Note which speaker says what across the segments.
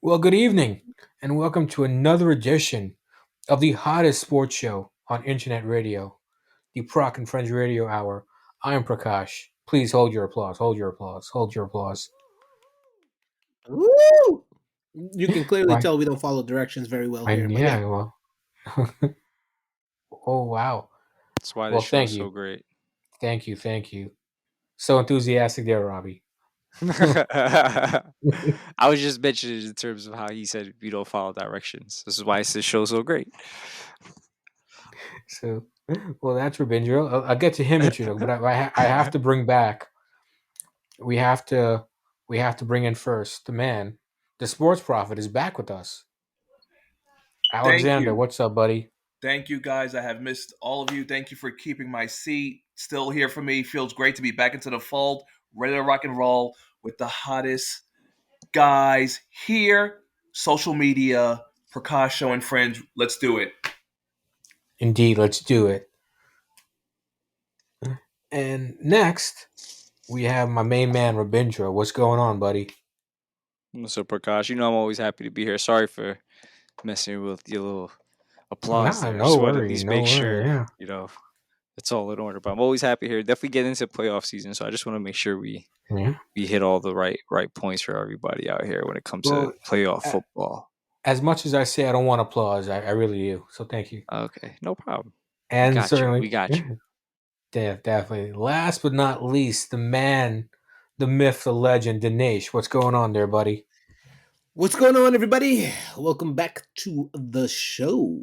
Speaker 1: Well, good evening, and welcome to another edition of the hottest sports show on internet radio, the Prak and Friends Radio Hour. I am Prakash. Please hold your applause. Hold your applause. Hold your applause.
Speaker 2: Woo! You can clearly
Speaker 1: Right?
Speaker 2: tell we don't follow directions very well here,
Speaker 1: And
Speaker 2: but yeah.
Speaker 1: yeah, well, oh wow.
Speaker 3: That's why
Speaker 1: Well,
Speaker 3: this show
Speaker 1: thank
Speaker 3: is so
Speaker 1: you,
Speaker 3: great.
Speaker 1: thank you, thank you. So enthusiastic there, Robbie.
Speaker 3: I was just mentioning in terms of how he said we don't follow directions. This is why this show so great.
Speaker 1: So, well, that's Rabindra. I'll get to him in you know, but I have to bring back. We have to we have to bring in first the man. The sports prophet is back with us.
Speaker 4: Thank
Speaker 1: Alexander,
Speaker 4: you.
Speaker 1: what's up, buddy?
Speaker 4: Thank you, guys. I have missed all of you. Thank you for keeping my seat. Still here for me. Feels great to be back into the fold, ready to rock and roll with the hottest guys here. Social media, Prakash Show and friends. Let's do it.
Speaker 1: Indeed, let's do it. And next, we have my main man, Rabindra. What's going on, buddy?
Speaker 3: So Prakash, I'm always happy to be here. Sorry for messing with your little applause
Speaker 1: Nah,
Speaker 3: there. I
Speaker 1: no
Speaker 3: just wanted to at
Speaker 1: worry,
Speaker 3: least
Speaker 1: no
Speaker 3: make
Speaker 1: worry.
Speaker 3: sure,
Speaker 1: Yeah,
Speaker 3: it's all in order. But I'm always happy here. Definitely get into playoff season, so I just want to make sure
Speaker 1: yeah.
Speaker 3: we hit all the right points for everybody out here when it comes to
Speaker 1: Well,
Speaker 3: playoff
Speaker 1: a-
Speaker 3: football.
Speaker 1: as much as I say I don't want applause, I really do. So thank you.
Speaker 3: Okay, no problem. We
Speaker 1: And
Speaker 3: got you.
Speaker 1: certainly,
Speaker 3: We got
Speaker 1: yeah,
Speaker 3: you.
Speaker 1: definitely. Last but not least, the man, the myth, the legend, Dinesh. What's going on there, buddy?
Speaker 2: What's going on, everybody? Welcome back to the show.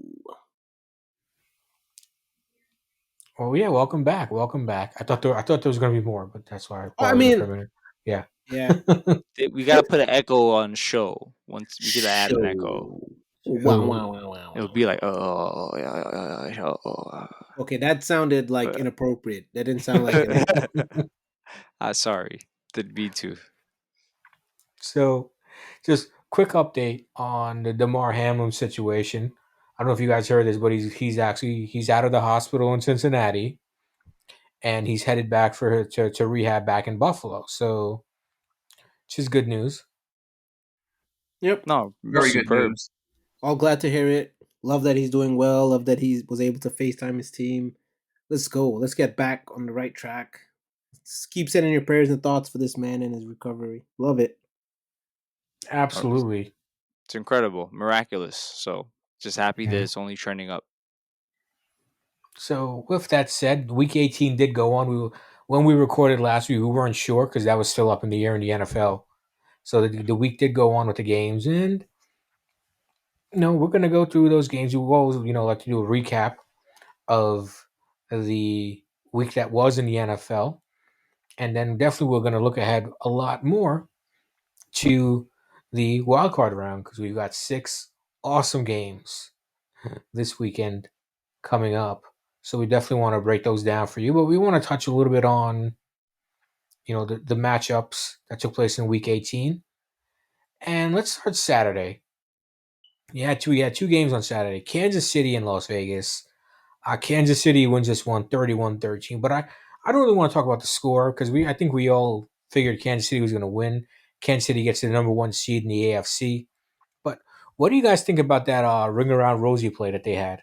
Speaker 1: Oh yeah, welcome back. Welcome back. I thought there was going to be more, but that's why I
Speaker 2: I
Speaker 1: paused there for
Speaker 2: mean,
Speaker 1: a minute. Yeah.
Speaker 2: yeah,
Speaker 3: We gotta put an echo on show. Once we could add an echo,
Speaker 2: show. Wow,
Speaker 1: So
Speaker 2: wow, wow, wow,
Speaker 3: it would
Speaker 2: wow.
Speaker 3: be like, oh, yeah,
Speaker 2: Okay, that sounded like
Speaker 3: uh,
Speaker 2: inappropriate. That didn't sound like an echo.
Speaker 3: sorry, didn't mean to.
Speaker 1: So, just quick update on the Damar Hamlin situation. I don't know if you guys heard this, but he's out of the hospital in Cincinnati, and he's headed back to rehab back in Buffalo. So, which is good news.
Speaker 2: Yep.
Speaker 3: No,
Speaker 4: Very good
Speaker 3: superb.
Speaker 4: news.
Speaker 2: All glad to hear it. Love that he's doing well. Love that he was able to FaceTime his team. Let's go. Let's get back on the right track. Let's keep sending your prayers and thoughts for this man and his recovery. Love it.
Speaker 1: Absolutely.
Speaker 3: It's incredible, miraculous. So just happy that
Speaker 1: Yeah.
Speaker 3: it's only trending up.
Speaker 1: So, with that said, Week 18 did go on. When we recorded last week, we weren't sure because that was still up in the air in the NFL. So the week did go on with the games, and we're going to go through those games. We always, like to do a recap of the week that was in the NFL. And then definitely we're going to look ahead a lot more to the wild card round because we've got six awesome games this weekend coming up. So we definitely want to break those down for you. But we want to touch a little bit on, the matchups that took place in week 18. And let's start Saturday. We had two games on Saturday. Kansas City and Las Vegas. Kansas City wins this one 31-13. But I don't really want to talk about the score because I think we all figured Kansas City was going to win. Kansas City gets the number one seed in the AFC. But what do you guys think about that ring around Rosie play that they had?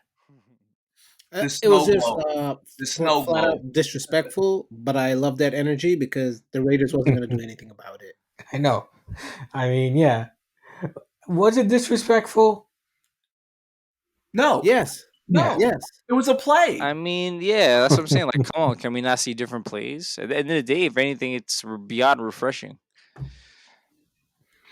Speaker 4: The
Speaker 2: It was
Speaker 4: snow
Speaker 2: just
Speaker 4: globe. The snow
Speaker 2: flat
Speaker 4: globe.
Speaker 2: out disrespectful, but I love that energy because the Raiders wasn't going to do anything about it.
Speaker 1: I know. I mean, yeah. Was it disrespectful?
Speaker 4: No,
Speaker 2: Yes,
Speaker 1: Yeah.
Speaker 4: no.
Speaker 2: yes.
Speaker 4: It was a play.
Speaker 3: I mean, yeah, that's what I'm saying. Like, come on, can we not see different plays? At the end of the day, if anything, it's beyond refreshing.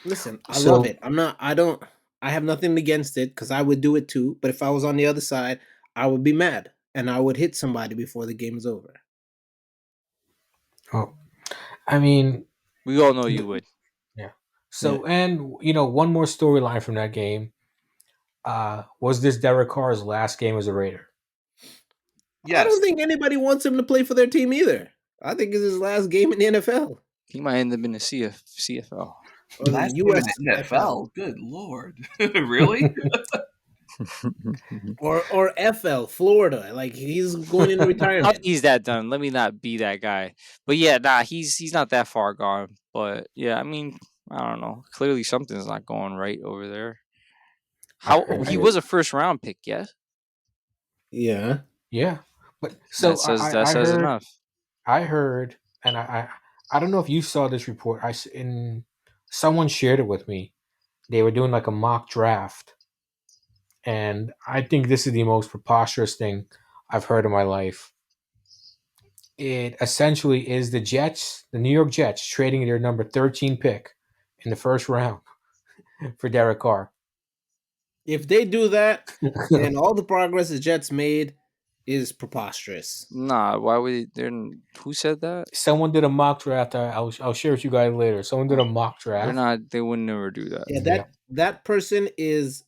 Speaker 2: Listen, I love
Speaker 1: So
Speaker 2: it. I'm not. I don't. I have nothing against it because I would do it too. But if I was on the other side, I would be mad and I would hit somebody before the game is over.
Speaker 1: oh, I mean,
Speaker 3: We all know you would.
Speaker 1: yeah.
Speaker 2: Yeah.
Speaker 1: So and one more storyline from that game. Was this Derek Carr's last game as a Raider?
Speaker 2: I
Speaker 4: Yes.
Speaker 2: don't think anybody wants him to play for their team either. I think it's his last game in the NFL
Speaker 3: He might end up in the CFL.
Speaker 2: or the
Speaker 4: Last game in the
Speaker 2: USFL
Speaker 4: NFL. Good lord. Really?
Speaker 2: or FL Florida. Like he's going into
Speaker 3: How
Speaker 2: retirement.
Speaker 3: he's that done? Let me not be that guy. But yeah, nah, he's not that far gone. But yeah, I mean, I don't know. Clearly, something's not going right over there.
Speaker 1: I
Speaker 3: How
Speaker 1: heard,
Speaker 3: he was a first round pick, yes.
Speaker 2: Yeah.
Speaker 1: yeah, but
Speaker 3: That
Speaker 1: so
Speaker 3: says that
Speaker 1: I
Speaker 3: says
Speaker 1: heard,
Speaker 3: enough.
Speaker 1: and I don't know if you saw this report. In someone shared it with me. They were doing like a mock draft, and I think this is the most preposterous thing I've heard in my life. It essentially is the Jets, the New York Jets, trading their number 13 pick in the first round for Derek Carr.
Speaker 2: If they do that, then all the progress the Jets made is preposterous.
Speaker 3: Nah, why would they? Who said that?
Speaker 1: Someone did a mock draft. I'll share with you guys later. Someone did a mock
Speaker 3: They're
Speaker 1: draft.
Speaker 3: not. They would never do that.
Speaker 2: Yeah,
Speaker 1: Yeah.
Speaker 2: that person is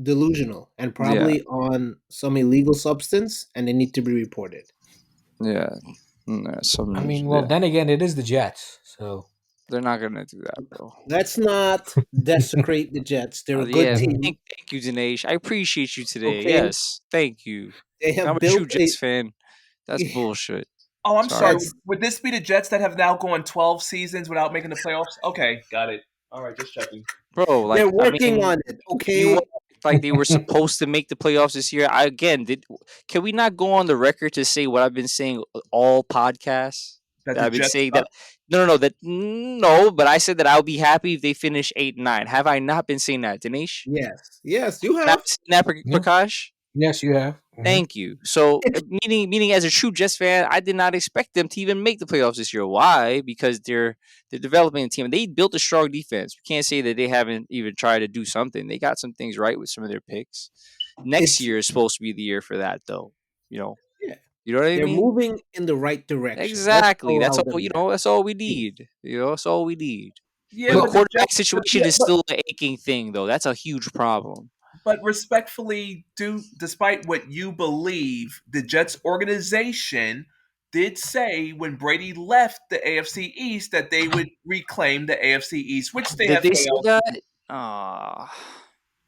Speaker 2: delusional and
Speaker 3: Yeah,
Speaker 2: probably on some illegal substance, and they need to be reported.
Speaker 3: yeah.
Speaker 1: I mean, well,
Speaker 3: Yeah.
Speaker 1: then again, it is the Jets. So,
Speaker 3: They're not gonna do that, bro.
Speaker 2: Let's not desecrate the Jets. They're a good
Speaker 3: Yeah,
Speaker 1: mhm.
Speaker 2: team.
Speaker 3: thank you, Dinesh. I appreciate you today.
Speaker 2: Okay,
Speaker 3: Yes, thank you.
Speaker 2: they
Speaker 3: I'm
Speaker 2: have
Speaker 3: a true
Speaker 2: built a.
Speaker 3: Jets fan. That's bullshit.
Speaker 4: Oh, I'm sorry.
Speaker 3: Sorry,
Speaker 2: That's
Speaker 4: Would this be the Jets that have now gone 12 seasons without making the playoffs? Okay, got it. All right, just checking.
Speaker 3: bro.
Speaker 2: they're
Speaker 3: Like, I
Speaker 2: working
Speaker 3: mean,
Speaker 2: on it.
Speaker 3: you
Speaker 2: Okay.
Speaker 3: want like they were supposed to make the playoffs this year. I again did. Can we not go on the record to say what I've been saying all podcasts?
Speaker 4: That
Speaker 3: That
Speaker 4: the
Speaker 3: I've been
Speaker 4: Jets
Speaker 3: saying
Speaker 4: suck.
Speaker 3: that no, but I said that I'll be happy if they finish 8-9. Have I not been saying that, Dinesh?
Speaker 2: Yes. Yes, you
Speaker 3: Not
Speaker 2: have.
Speaker 3: been saying that,
Speaker 1: Yeah.
Speaker 3: Prakash?
Speaker 1: Yes, you have. Mhm.
Speaker 3: Thank you. So, meaning as a true Jets fan, I did not expect them to even make the playoffs this year. Why? Because they're developing a team. And they built a strong defense. We can't say that they haven't even tried to do something. They got some things right with some of their picks. Next
Speaker 2: It's
Speaker 3: year is supposed to be the year for that, though. You know,
Speaker 2: yeah.
Speaker 3: you know what I
Speaker 2: They're
Speaker 3: mean?
Speaker 2: moving in the right direction. Let's
Speaker 3: Exactly. That's
Speaker 2: allow
Speaker 3: all.
Speaker 2: them that.
Speaker 3: That's all we need. That's all we need.
Speaker 4: Yeah,
Speaker 3: But the
Speaker 4: but the
Speaker 1: Well,
Speaker 3: quarterback
Speaker 4: Jets.
Speaker 3: situation is still an aching thing, though. That's a huge problem.
Speaker 4: But respectfully, despite what you believe, the Jets organization did say when Brady left the AFC East that they would reclaim the AFC East, which they
Speaker 3: Did
Speaker 4: have
Speaker 3: they say
Speaker 4: failed to do.
Speaker 3: that? Ah,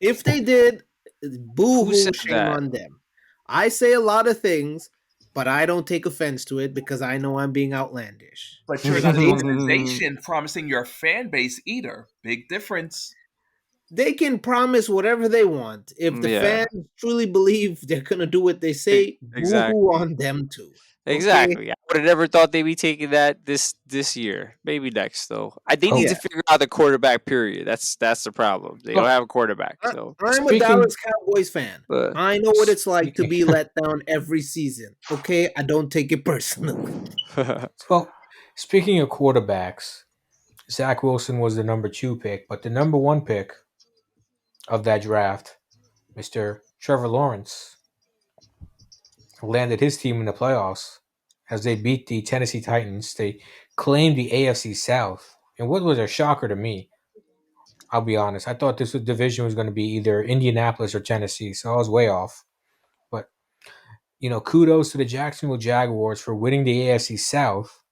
Speaker 2: If they did, boo
Speaker 3: who
Speaker 2: hoo,
Speaker 3: said
Speaker 2: shame
Speaker 3: that?
Speaker 2: on them. I say a lot of things, but I don't take offense to it because I know I'm being outlandish.
Speaker 4: But you're not an organization promising your fan base either. Big difference.
Speaker 2: They can promise whatever they want. If the
Speaker 3: Yeah.
Speaker 2: fans truly believe they're gonna do what they say, boo hoo
Speaker 3: Exactly.
Speaker 2: on them too. Okay?
Speaker 3: Exactly. I would have never thought they'd be taking that this year. Maybe next though. They need
Speaker 1: oh,
Speaker 3: to
Speaker 2: Yeah.
Speaker 3: figure out the quarterback. Period. That's the problem. They don't
Speaker 1: well,
Speaker 3: have a quarterback. So,
Speaker 2: I'm a
Speaker 1: speaking
Speaker 2: Dallas Cowboys fan.
Speaker 3: uh,
Speaker 2: I know what it's like to
Speaker 1: speaking
Speaker 2: be let down every season. Okay? I don't take it personally.
Speaker 1: well, speaking of quarterbacks, Zach Wilson was the number 2 pick, but the number 1 pick of that draft, Mr. Trevor Lawrence, landed his team in the playoffs as they beat the Tennessee Titans. They claimed the AFC South. And what was a shocker to me, I'll be honest. I thought this division was going to be either Indianapolis or Tennessee, so I was way off. But, kudos to the Jacksonville Jaguars for winning the AFC South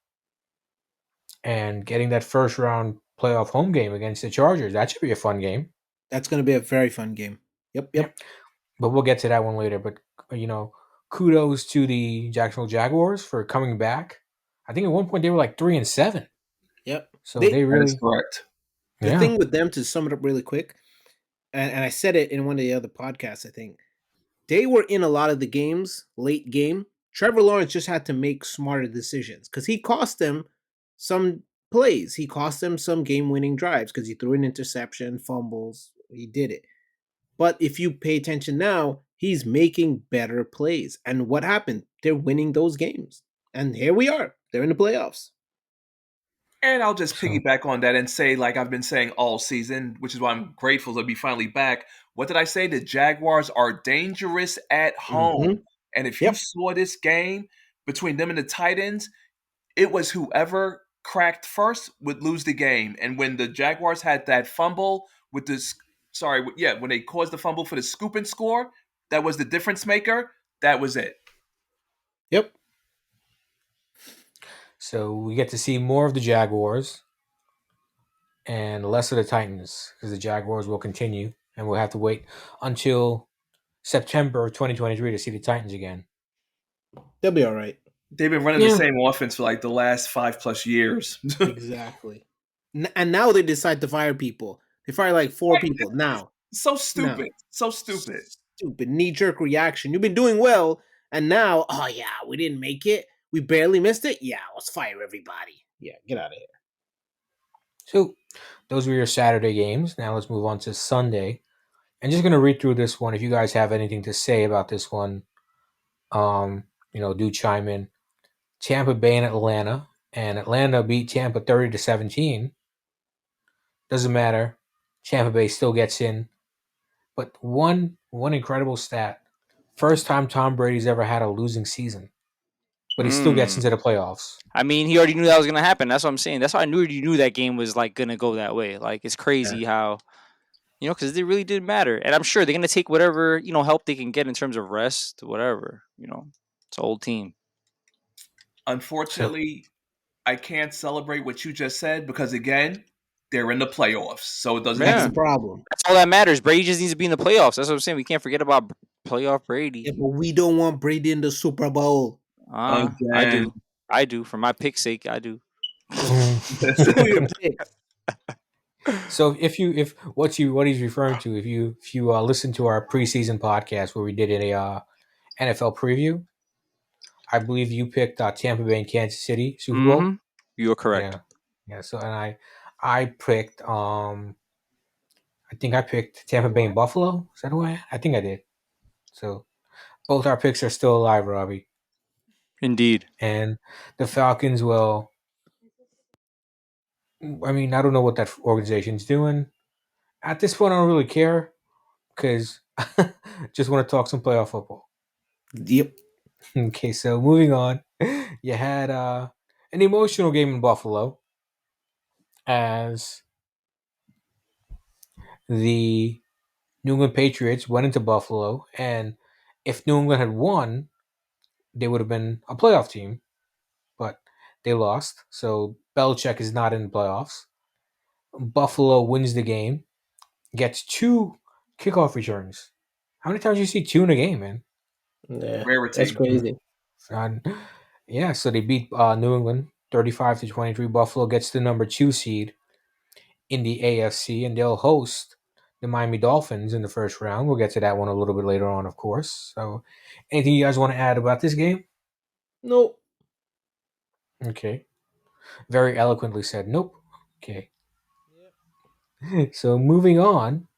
Speaker 1: and getting that first round playoff home game against the Chargers. That should be a fun game.
Speaker 2: That's gonna be a very fun game. Yep,
Speaker 1: Yep.
Speaker 2: yep,
Speaker 1: But we'll get to that one later. But, kudos to the Jacksonville Jaguars for coming back. I think at one point they were like 3-7.
Speaker 2: yep.
Speaker 1: So they
Speaker 4: That is
Speaker 1: really,
Speaker 4: correct.
Speaker 2: The
Speaker 1: yeah.
Speaker 2: thing with them, to sum it up really quick, and I said it in one of the other podcasts, I think, they were in a lot of the games, late game. Trevor Lawrence just had to make smarter decisions because he cost them some plays. He cost them some game winning drives because he threw an interception, fumbles. He did it. But if you pay attention now, he's making better plays. And what happened? They're winning those games. And here we are. They're in the playoffs.
Speaker 4: And I'll just
Speaker 1: So
Speaker 4: piggyback on that and say, like I've been saying all season, which is why I'm grateful to be finally back. What did I say? The Jaguars are dangerous at home.
Speaker 2: Mm-hmm.
Speaker 4: And if you
Speaker 2: Yep.
Speaker 4: saw this game between them and the Titans, it was whoever cracked first would lose the game. And when the Jaguars had that fumble with this, when they caused the fumble for the scoop and score, that was the difference maker. That was it.
Speaker 2: Yep.
Speaker 1: so we get to see more of the Jaguars and less of the Titans because the Jaguars will continue and we'll have to wait until September 2023 to see the Titans again.
Speaker 2: They'll be all right.
Speaker 4: They've been running the
Speaker 1: Yeah.
Speaker 4: same offense for like the last 5+ years.
Speaker 2: Exactly. And now they decide to fire people. They fire like four people now.
Speaker 4: So stupid.
Speaker 2: Now,
Speaker 4: So stupid.
Speaker 2: stupid knee jerk reaction. You've been doing well, and now, oh yeah, we didn't make it. We barely missed it. Yeah, let's fire everybody. Yeah, get out of here.
Speaker 1: So those were your Saturday games. Now let's move on to Sunday. I'm just gonna read through this one. If you guys have anything to say about this one, do chime in. Tampa Bay and Atlanta beat Tampa 30-17. Doesn't matter. Tampa Bay still gets in. But one incredible stat. First time Tom Brady's ever had a losing season. But he still gets
Speaker 3: Mm.
Speaker 1: into the playoffs.
Speaker 3: I mean, he already knew that was gonna happen. That's what I'm saying. That's why I knew you knew that game was like gonna go that way. Like it's crazy how because it really did matter. And I'm sure they're gonna take whatever help they can get in terms of rest, whatever. It's an old team.
Speaker 1: So
Speaker 4: Unfortunately, I can't celebrate what you just said because again, they're in the playoffs, so it doesn't
Speaker 2: That's
Speaker 3: Yeah,
Speaker 2: the
Speaker 4: even.
Speaker 2: problem.
Speaker 3: that's all that matters. Brady just needs to be in the playoffs. That's what I'm saying. We can't forget about playoff Brady.
Speaker 2: Yeah, but we don't want Brady in the Super Bowl.
Speaker 3: I
Speaker 4: Again.
Speaker 3: do. I do. For my pick's sake, I do.
Speaker 2: Show your picks.
Speaker 1: so if what he's referring to, if you listen to our preseason podcast where we did a NFL preview, I believe you picked Tampa Bay and Kansas City Super Bowl.
Speaker 3: Mm-hmm. You are correct.
Speaker 1: Yeah, yeah. So and I picked I think I picked Tampa Bay and Buffalo. Is that who I think I did. So both our picks are still alive, Robbie.
Speaker 3: Indeed.
Speaker 1: And the Falcons, well, I mean, I don't know what that organization's doing. At this point, I don't really care because just want to talk some playoff football.
Speaker 2: Yep.
Speaker 1: Okay, so moving on. You had an emotional game in Buffalo as the New England Patriots went into Buffalo, and if New England had won, they would have been a playoff team, but they lost. So Belichick is not in the playoffs. Buffalo wins the game, gets two kickoff returns. How many times do you see two in a game, man?
Speaker 2: Yeah, that's
Speaker 4: Rarity.
Speaker 2: crazy.
Speaker 1: And, yeah, so they beat New England 35-23. Buffalo gets the number 2 seed in the AFC, and they'll host the Miami Dolphins in the first round. We'll get to that one a little bit later on, of course. So, anything you guys want to add about this game?
Speaker 2: Nope.
Speaker 1: Okay. Very eloquently said, nope. Okay. So, moving on,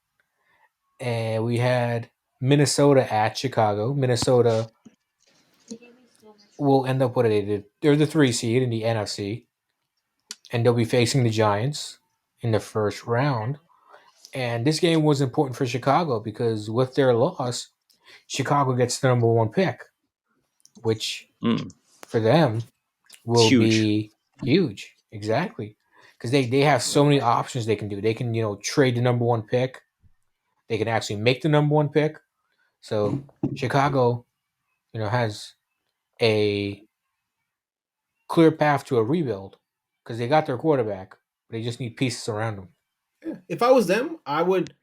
Speaker 1: and we had Minnesota at Chicago. Minnesota will end up what they did. They're the 3 seed in the NFC, and they'll be facing the Giants in the first round. And this game was important for Chicago because with their loss, Chicago gets the number 1 pick, which
Speaker 3: Mm.
Speaker 1: for them
Speaker 3: It's
Speaker 1: will
Speaker 3: huge.
Speaker 1: be huge. Exactly. Because they have so many options they can do. They can, trade the number 1 pick. They can actually make the number 1 pick. So Chicago, has a clear path to a rebuild because they got their quarterback. They just need pieces around them.
Speaker 2: Yeah. If I was them, I would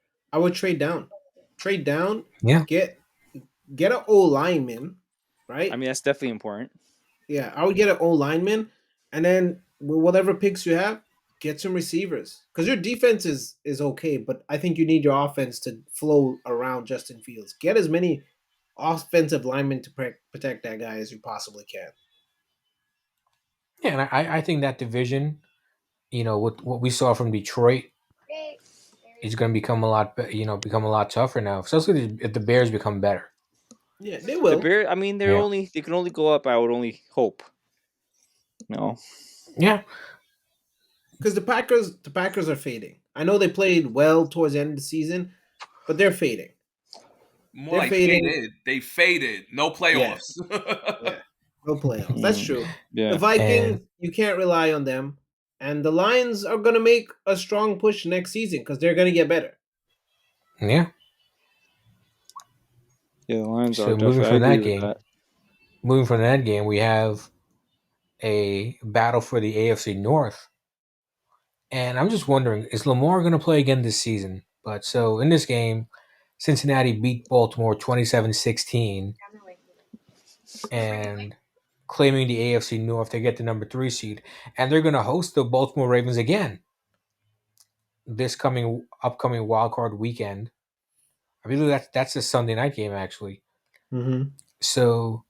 Speaker 2: trade down. Trade down,
Speaker 1: Yeah.
Speaker 2: get an O lineman,
Speaker 3: I
Speaker 2: right?
Speaker 3: mean, that's definitely important.
Speaker 2: Yeah, I would get an O lineman, and then with whatever picks you have, get some receivers. Because your defense is okay, but I think you need your offense to flow around Justin Fields. Get as many offensive linemen to protect that guy as you possibly can.
Speaker 1: Yeah, and I think that division, with what we saw from Detroit, is going to become a lot, become a lot tougher now, especially if the Bears become better.
Speaker 2: Yeah, they
Speaker 3: The
Speaker 2: will.
Speaker 3: Bears. I mean,
Speaker 1: Yeah.
Speaker 3: they can only go up. I would only hope. No.
Speaker 1: Yeah.
Speaker 2: Because the Packers are fading. I know they played well towards the end of the season, but they're fading.
Speaker 4: More
Speaker 2: They're
Speaker 4: like
Speaker 2: fading.
Speaker 4: faded. They faded. No
Speaker 2: Yeah,
Speaker 4: playoffs.
Speaker 2: yeah. No playoffs. That's true. The
Speaker 3: Yeah.
Speaker 2: Vikings,
Speaker 1: And
Speaker 2: you can't rely on them. And the Lions are going to make a strong push next season because they're going to get better.
Speaker 1: yeah.
Speaker 3: Yeah. The Lions are
Speaker 1: So moving
Speaker 3: definitely. I
Speaker 1: from
Speaker 3: agree
Speaker 1: that
Speaker 3: with
Speaker 1: game,
Speaker 3: that.
Speaker 1: we have a battle for the AFC North. And I'm just wondering, is Lamar going to play again this season? But so in this game, Cincinnati beat Baltimore 27-16 and claiming the AFC North, they get the number 3 seed. And they're going to host the Baltimore Ravens again. this coming upcoming wild card weekend. I believe that's a Sunday night game actually.
Speaker 2: Mm-hmm.
Speaker 1: So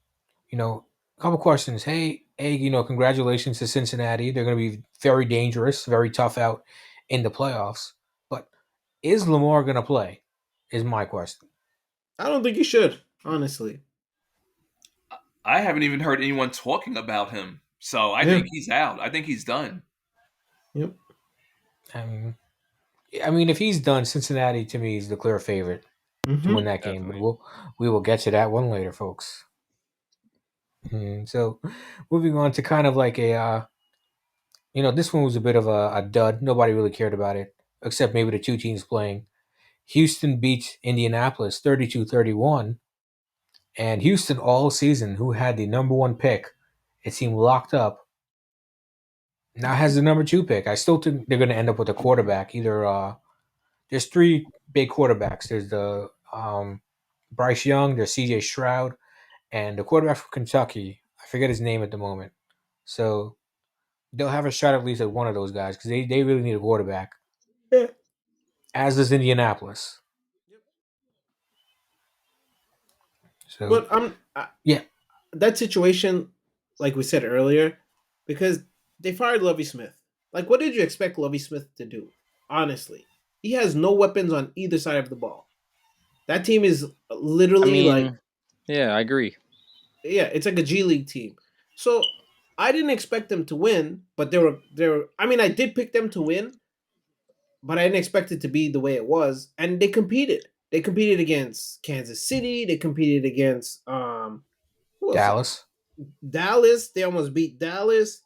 Speaker 1: a couple questions. Hey, congratulations to Cincinnati. They're going to be very dangerous, very tough out in the playoffs. But is Lamar going to play? Is my question.
Speaker 2: I don't think you should, honestly.
Speaker 4: I haven't even heard anyone talking about him. So I
Speaker 2: Yeah.
Speaker 4: think he's out. I think he's done.
Speaker 2: Yep.
Speaker 1: I mean, if he's done, Cincinnati to me is the clear favorite to
Speaker 2: Mm-hmm.
Speaker 1: win that game. But
Speaker 3: Definitely.
Speaker 1: we will get to that one later, folks. So, moving on to kind of like this one was a bit of a dud. Nobody really cared about it, except maybe the two teams playing. Houston beats Indianapolis 32-31. And Houston all season, who had the number one pick, it seemed locked up, now has the number two pick. I still think they're going to end up with a quarterback. Either there's three big quarterbacks. There's the Bryce Young, there's C.J. Stroud, and the quarterback from Kentucky. I forget his name at the moment. So they'll have a shot at least at one of those guys because they really need a quarterback.
Speaker 2: Yeah.
Speaker 1: As does Indianapolis. So
Speaker 2: But
Speaker 1: yeah,
Speaker 2: that situation, like we said earlier, because they fired Lovey Smith. Like, what did you expect Lovey Smith to do? Honestly, he has no weapons on either side of the ball. That team is
Speaker 3: I
Speaker 2: literally like,
Speaker 3: mean, yeah, I agree.
Speaker 2: yeah, it's like a G League team. So I didn't expect them to win, but they were. I mean, I did pick them to win, but I didn't expect it to be the way it was, and they competed. They competed against Kansas City. They competed against who else?
Speaker 1: Dallas.
Speaker 2: Dallas. They almost beat Dallas.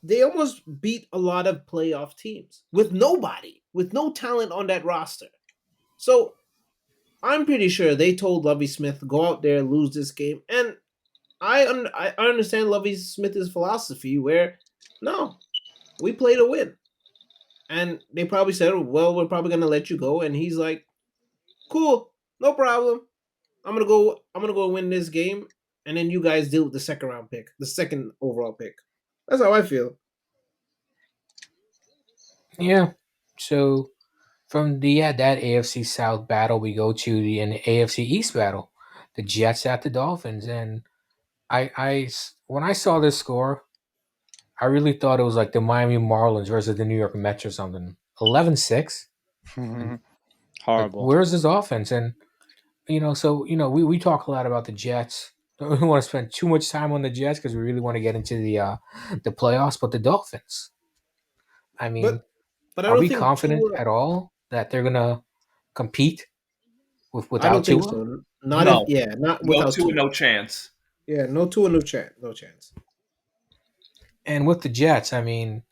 Speaker 2: They almost beat a lot of playoff teams with nobody, with no talent on that roster. So I'm pretty sure they told Lovey Smith go out there, lose this game, and I understand Lovey Smith's philosophy where no, we play to win, and they probably said, well, we're probably gonna let you go, and he's like, cool, no problem. I'm gonna go win this game, and then you guys deal with the second round pick, the second overall pick. That's how I feel.
Speaker 1: Yeah. So from that AFC South battle, we go to the AFC East battle, the Jets at the Dolphins, and when I saw this score, I really thought it was like the Miami Marlins versus the New York Mets or something. 11-6. Like,
Speaker 3: Horrible.
Speaker 1: where's this offense? And we talk a lot about the Jets. Don't want to spend too much time on the Jets because we really want to get into the playoffs. But the Dolphins, I mean,
Speaker 2: But I
Speaker 1: are
Speaker 2: don't
Speaker 1: we
Speaker 2: think
Speaker 1: confident
Speaker 2: Tua.
Speaker 1: at all that they're gonna compete
Speaker 2: I
Speaker 1: without
Speaker 2: don't think
Speaker 1: Tua?
Speaker 2: so. Not if
Speaker 4: No.
Speaker 2: yeah, not
Speaker 4: No
Speaker 2: without
Speaker 4: two and
Speaker 2: Tua.
Speaker 4: no chance.
Speaker 2: Yeah, no Tua, no chance, no chance.
Speaker 1: And with the Jets, I mean,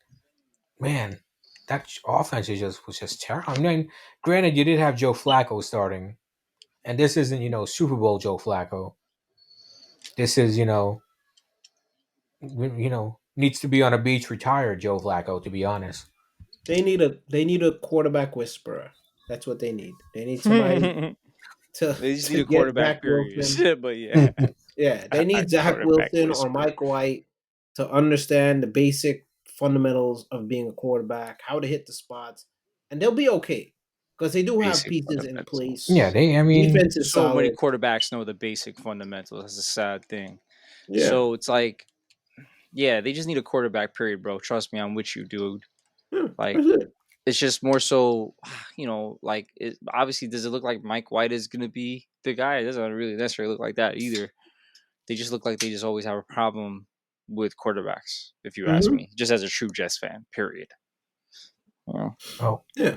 Speaker 1: man, that offense was just terrible. I mean, granted, you did have Joe Flacco starting, and this isn't Super Bowl Joe Flacco. This is needs to be on a beach retired Joe Flacco, to be honest.
Speaker 2: They need a quarterback whisperer. That's what they need. They need somebody
Speaker 3: They
Speaker 2: to
Speaker 3: just need
Speaker 2: to
Speaker 3: a
Speaker 2: get
Speaker 3: quarterback,
Speaker 2: Zach
Speaker 3: period.
Speaker 2: Wilson.
Speaker 3: But yeah,
Speaker 2: Yeah, they
Speaker 3: a
Speaker 2: need Zach
Speaker 3: quarterback
Speaker 2: Wilson or
Speaker 3: whisperer.
Speaker 2: Mike White to understand the basic fundamentals of being a quarterback, how to hit the spots, and they'll be okay because they do have
Speaker 3: Basic
Speaker 2: pieces in
Speaker 1: Yeah,
Speaker 3: fundamentals.
Speaker 2: place.
Speaker 1: I mean,
Speaker 2: Defense is
Speaker 3: So many
Speaker 2: solid.
Speaker 3: quarterbacks know the basic fundamentals. That's a sad thing.
Speaker 2: Yeah,
Speaker 3: So it's like, yeah, they just need a quarterback, period, bro. Trust me, I'm with you, dude.
Speaker 2: yeah,
Speaker 3: Like,
Speaker 2: that's it.
Speaker 3: it's just more so, like, obviously, does it look like Mike White is going to be the guy? It doesn't really necessarily look like that either. They just look like they just always have a problem with quarterbacks, if you ask
Speaker 2: Hmm.
Speaker 3: me, just as a true Jets fan, period. Yeah.
Speaker 1: oh,
Speaker 2: Yeah,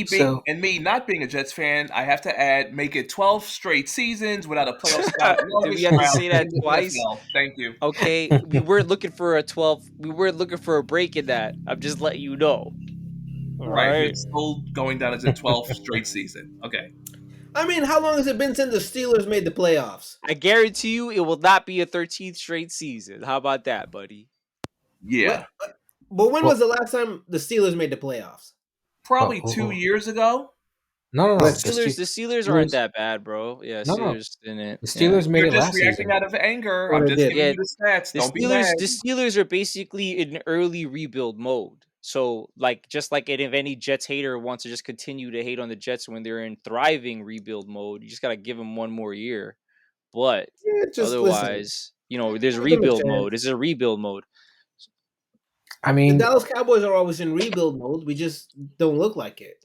Speaker 1: so
Speaker 4: Me not being a Jets fan, I have to add make it 12 straight seasons without a playoff spot.
Speaker 3: Did we
Speaker 4: Longest
Speaker 3: have to
Speaker 4: drought
Speaker 3: say
Speaker 4: in
Speaker 3: that
Speaker 4: the
Speaker 3: twice?
Speaker 4: NFL. Thank you.
Speaker 3: Okay, we weren't looking for a 12. We weren't looking for a break in that. I'm just letting you know. All
Speaker 4: Right, but
Speaker 3: right.
Speaker 4: it's still going down as a 12 straight season. Okay.
Speaker 2: I mean, how long has it been since the Steelers made the playoffs?
Speaker 3: I guarantee you it will not be a 13th straight season. How about that, buddy?
Speaker 2: What?
Speaker 4: Yeah.
Speaker 2: But when was
Speaker 1: well,
Speaker 2: the last time the Steelers made the playoffs?
Speaker 4: Probably
Speaker 1: well,
Speaker 4: 2 years ago.
Speaker 1: no, no,
Speaker 3: The
Speaker 1: no.
Speaker 2: Let's.
Speaker 3: Steelers aren't
Speaker 1: Steelers,
Speaker 3: that bad, bro. Yeah,
Speaker 1: no, no.
Speaker 3: Steelers didn't.
Speaker 1: The
Speaker 3: Yeah.
Speaker 1: Steelers made
Speaker 4: You're
Speaker 1: it
Speaker 4: just
Speaker 1: last
Speaker 4: reacting
Speaker 1: season.
Speaker 4: out of anger.
Speaker 2: Oh,
Speaker 4: I'm
Speaker 2: they
Speaker 4: just
Speaker 2: did.
Speaker 4: giving
Speaker 3: Yeah,
Speaker 4: you the stats. Don't be mad.
Speaker 3: The Steelers are basically in early rebuild mode. So, like, just like if any Jets hater wants to just continue to hate on the Jets when they're in thriving rebuild mode, you just gotta give them one more year. But
Speaker 2: Yeah, just listen.
Speaker 3: otherwise, there's
Speaker 2: Give them a
Speaker 3: rebuild mode. This
Speaker 2: chance.
Speaker 3: is a rebuild mode.
Speaker 1: I
Speaker 2: The
Speaker 1: mean,
Speaker 2: Dallas Cowboys are always in rebuild mode. We just don't look like it.